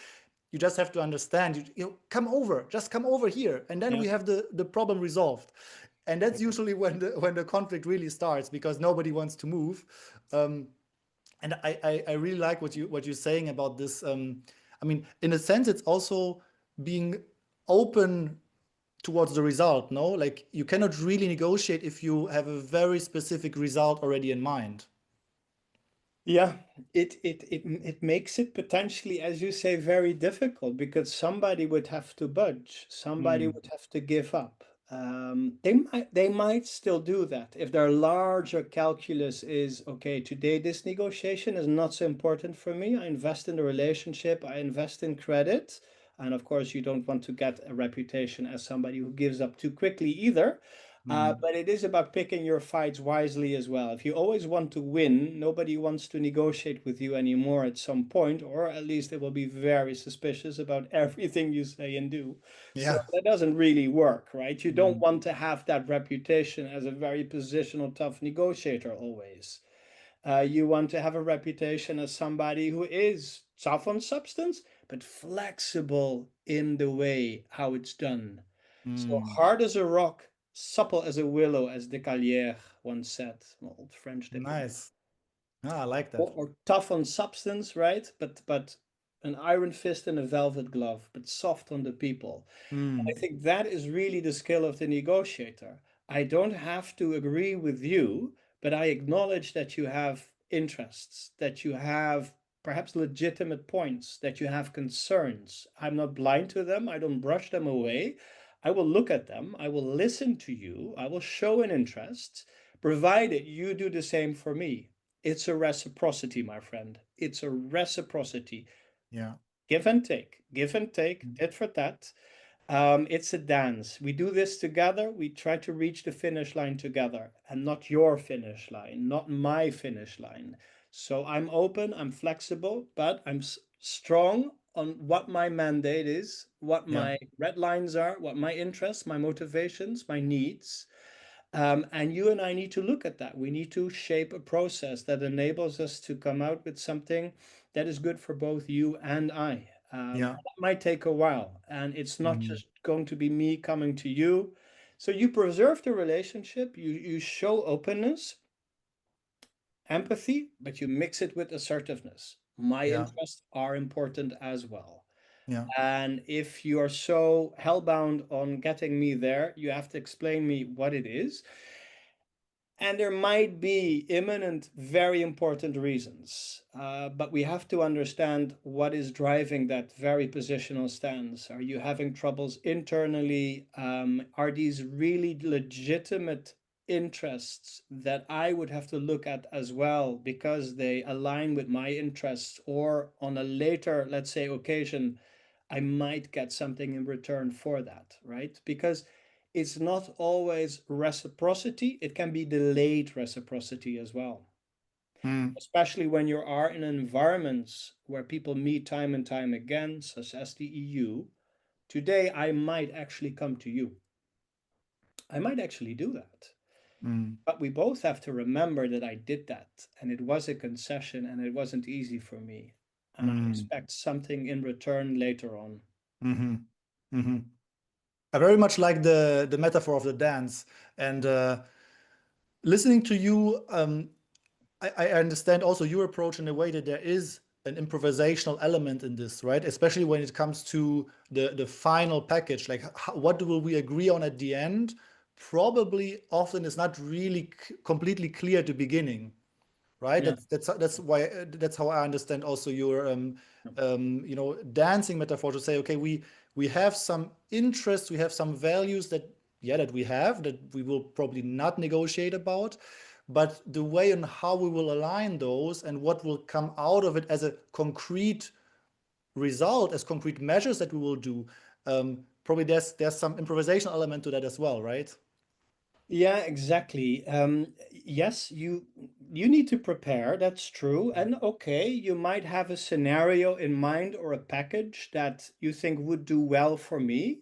Speaker 1: You just have to understand. Come over, just come over here, and then
Speaker 2: Yeah.
Speaker 1: we have the problem resolved. And that's usually when the conflict really starts because nobody wants to move. Um, and I really like what you're saying about this. I mean, in a sense, it's also being open towards the result. No, like you cannot really negotiate if you have a very specific result already in mind.
Speaker 2: Yeah, it makes it potentially, as you say, very difficult because somebody would have to budge, somebody
Speaker 1: Mm.
Speaker 2: would have to give up. They might still do that if their larger calculus is okay. Today, this negotiation is not so important for me. I invest in the relationship, I invest in credit, and of course, you don't want to get a reputation as somebody who gives up too quickly either.
Speaker 1: Mm.
Speaker 2: But it is about picking your fights wisely as well. If you always want to win, nobody wants to negotiate with you anymore at some point, or at least they will be very suspicious about everything you say and do. So
Speaker 1: Yeah.
Speaker 2: that doesn't really work, right? You don't
Speaker 1: Mm.
Speaker 2: want to have that reputation as a very positional, tough negotiator always. You want to have a reputation as somebody who is tough on substance, but flexible in the way how it's done. So
Speaker 1: Mm.
Speaker 2: hard as a rock, supple as a willow, as Descaliers once said, an old French diplomat.
Speaker 1: Nice. Ah, I like that.
Speaker 2: Or tough on substance, right? But an iron fist and a velvet glove, but soft on the people. I
Speaker 1: Mm.
Speaker 2: think that is really the skill of the negotiator. I don't have to agree with you, but I acknowledge that you have interests, that you have perhaps legitimate points, that you have concerns. I'm not blind to them, I don't brush them away. I will look at them, I will listen to you, I will show an interest, provided you do the same for me. It's a reciprocity, my friend. It's a reciprocity.
Speaker 1: Yeah.
Speaker 2: Give and take,
Speaker 1: Mm.
Speaker 2: tit for tat. It's a dance. We do this together. We try to reach the finish line together, and not your finish line, not my finish line. So I'm open, I'm flexible, but I'm strong on what my mandate is, what
Speaker 1: Yeah.
Speaker 2: my red lines are, what my interests, my motivations, my needs. And you and I need to look at that. We need to shape a process that enables us to come out with something that is good for both you and I.
Speaker 1: Yeah.
Speaker 2: That might take a while, and it's not
Speaker 1: Mm.
Speaker 2: just going to be me coming to you. So you preserve the relationship, you show openness, empathy, but you mix it with assertiveness. My
Speaker 1: Yeah.
Speaker 2: interests are important as well.
Speaker 1: Yeah.
Speaker 2: And if you are so hellbound on getting me there, you have to explain me what it is. And there might be imminent, very important reasons, but we have to understand what is driving that very positional stance. Are you having troubles internally? Are these really legitimate interests that I would have to look at as well because they align with my interests? Or on a later, let's say, occasion, I might get something in return for that, right? Because it's not always reciprocity, it can be delayed reciprocity as well.
Speaker 1: Mm.
Speaker 2: Especially when you are in environments where people meet time and time again, such as the EU. Today, I might actually come to you. I might actually do that.
Speaker 1: Mm.
Speaker 2: But we both have to remember that I did that, and it was a concession, and it wasn't easy for me. And I
Speaker 1: Mm.
Speaker 2: expect something in return later on.
Speaker 1: Mm-hmm. Mm-hmm. I very much like the metaphor of the dance, and listening to you, I understand also your approach in a way that there is an improvisational element in this, right? Especially when it comes to the final package, like what will we agree on at the end? Probably often is not really completely clear at the beginning, right?
Speaker 2: Yeah.
Speaker 1: That's why that's how I understand also your dancing metaphor, to say, okay, we have some interests, we have some values that, yeah, that we have, that we will probably not negotiate about, but the way and how we will align those and what will come out of it as a concrete result, as concrete measures that we will do, probably there's some improvisational element to that as well, right?
Speaker 2: Yeah, exactly. Yes, you need to prepare, that's true. And okay, you might have a scenario in mind or a package that you think would do well for me,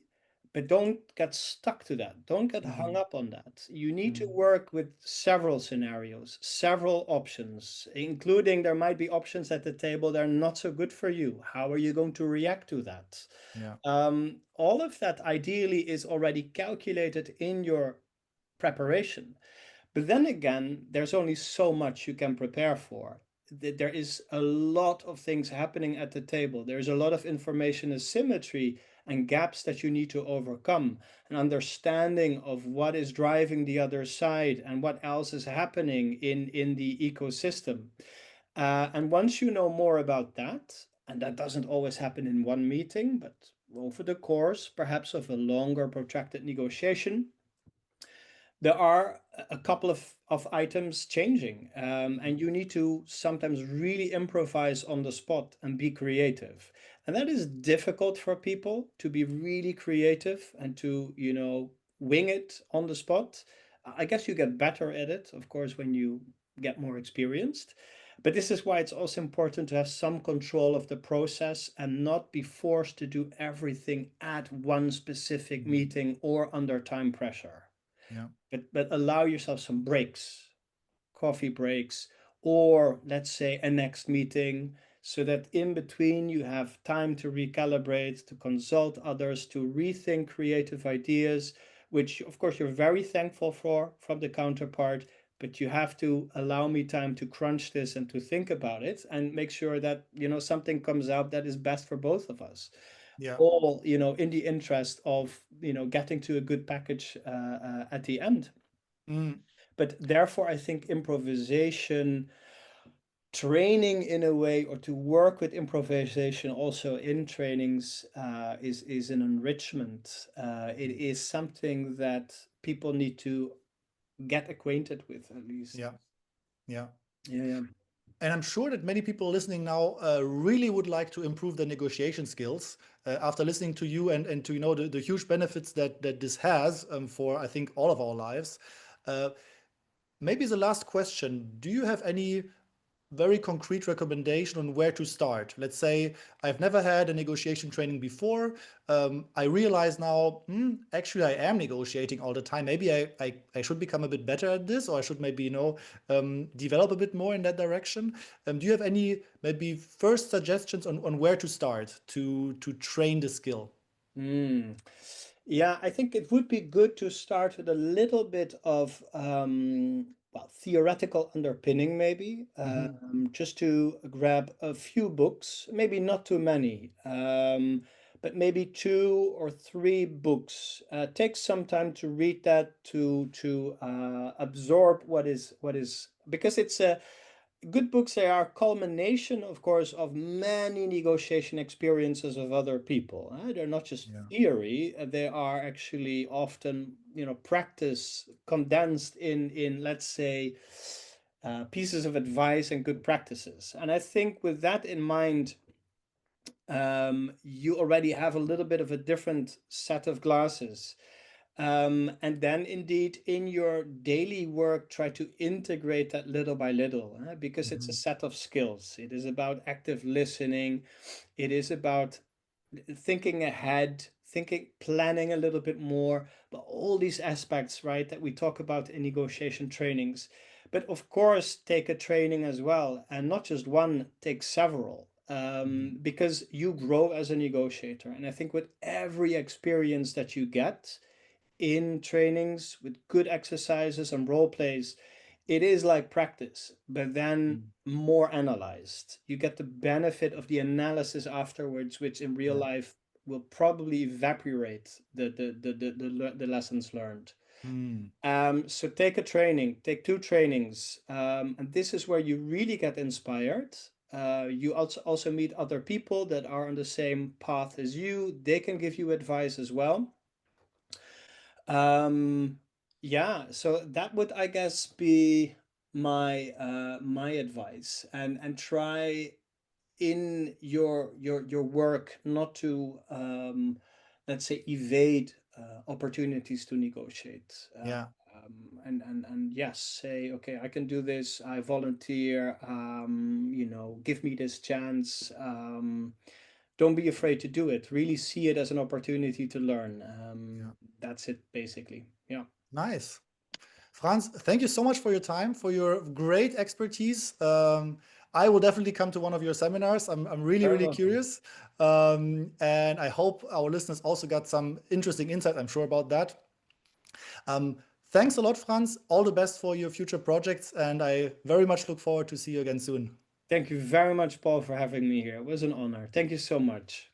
Speaker 2: but don't get stuck to that. Don't get hung
Speaker 1: Mm.
Speaker 2: up on that. You need to
Speaker 1: Mm.
Speaker 2: work with several scenarios, several options, including there might be options at the table that are not so good for you. How are you going to react to that?
Speaker 1: Yeah.
Speaker 2: All of that ideally is already calculated in your preparation. But then again, there's only so much you can prepare for. There is a lot of things happening at the table. There's a lot of information asymmetry and gaps that you need to overcome, an understanding of what is driving the other side and what else is happening in the ecosystem. And once you know more about that, and that doesn't always happen in one meeting, but over the course, perhaps of a longer protracted negotiation, there are a couple of items changing, and you need to sometimes really improvise on the spot and be creative. And that is difficult for people to be really creative and to, wing it on the spot. I guess you get better at it, of course, when you get more experienced. But this is why it's also important to have some control of the process and not be forced to do everything at one specific
Speaker 1: Mm.
Speaker 2: meeting or under time pressure.
Speaker 1: Yeah.
Speaker 2: But allow yourself some breaks, coffee breaks, or let's say a next meeting, so that in between you have time to recalibrate, to consult others, to rethink creative ideas, which of course you're very thankful for from the counterpart. But you have to allow me time to crunch this and to think about it and make sure that, something comes out that is best for both of us,
Speaker 1: Yeah.
Speaker 2: all, in the interest of, getting to a good package at the end.
Speaker 1: Mm.
Speaker 2: But therefore, I think improvisation training in a way, or to work with improvisation also in trainings, is an enrichment. It
Speaker 1: Mm.
Speaker 2: is something that people need to get acquainted with, at least.
Speaker 1: Yeah. Yeah.
Speaker 2: Yeah, yeah.
Speaker 1: And I'm sure that many people listening now really would like to improve their negotiation skills after listening to you and to the huge benefits that this has for I think all of our lives. Uh, Maybe the last question: do you have any very concrete recommendation on where to start? Let's say I've never had a negotiation training before. I realize now, actually, I am negotiating all the time. Maybe I should become a bit better at this, or I should maybe, develop a bit more in that direction. Do you have any maybe first suggestions on where to start to train the skill?
Speaker 2: Mm. Yeah, I think it would be good to start with a little bit of well, theoretical underpinning, maybe,
Speaker 1: Hmm.
Speaker 2: just to grab a few books, maybe not too many, but maybe two or three books. Take some time to read that, to absorb what is, because it's a good books. They are culmination, of course, of many negotiation experiences of other people. They're not just
Speaker 1: Yeah.
Speaker 2: theory, they are actually often, practice condensed in let's say, pieces of advice and good practices. And I think with that in mind, you already have a little bit of a different set of glasses. And then indeed in your daily work, try to integrate that little by little, because it's a
Speaker 1: Hmm.
Speaker 2: set of skills. It is about active listening. It is about thinking ahead, thinking, planning a little bit more, but all these aspects, right, that we talk about in negotiation trainings. But of course, take a training as well, and not just one, take several. Because you grow as a negotiator. And I think with every experience that you get, in trainings with good exercises and role plays, it is like practice, but then
Speaker 1: Hmm.
Speaker 2: more analyzed. You get the benefit of the analysis afterwards, which in real
Speaker 1: Yeah.
Speaker 2: life will probably evaporate the lessons learned.
Speaker 1: Hmm.
Speaker 2: So take a training, take two trainings, and this is where you really get inspired. You also meet other people that are on the same path as you. They can give you advice as well. Um, yeah, so that would, I guess, be my advice, and try in your work not to, let's say, evade opportunities to negotiate.
Speaker 1: Yeah.
Speaker 2: And yes, say, okay, I can do this. I volunteer. Give me this chance. Don't be afraid to do it. Really see it as an opportunity to learn.
Speaker 1: Yeah.
Speaker 2: That's it, basically. Yeah.
Speaker 1: Nice. Franz, thank you so much for your time, for your great expertise. I will definitely come to one of your seminars. I'm really,
Speaker 2: Very
Speaker 1: really
Speaker 2: welcome.
Speaker 1: curious. And I hope our listeners also got some interesting insight, I'm sure about that. Thanks a lot, Franz. All the best for your future projects. And I very much look forward to see you again soon.
Speaker 2: Thank you very much, Paul, for having me here. It was an honor. Thank you so much.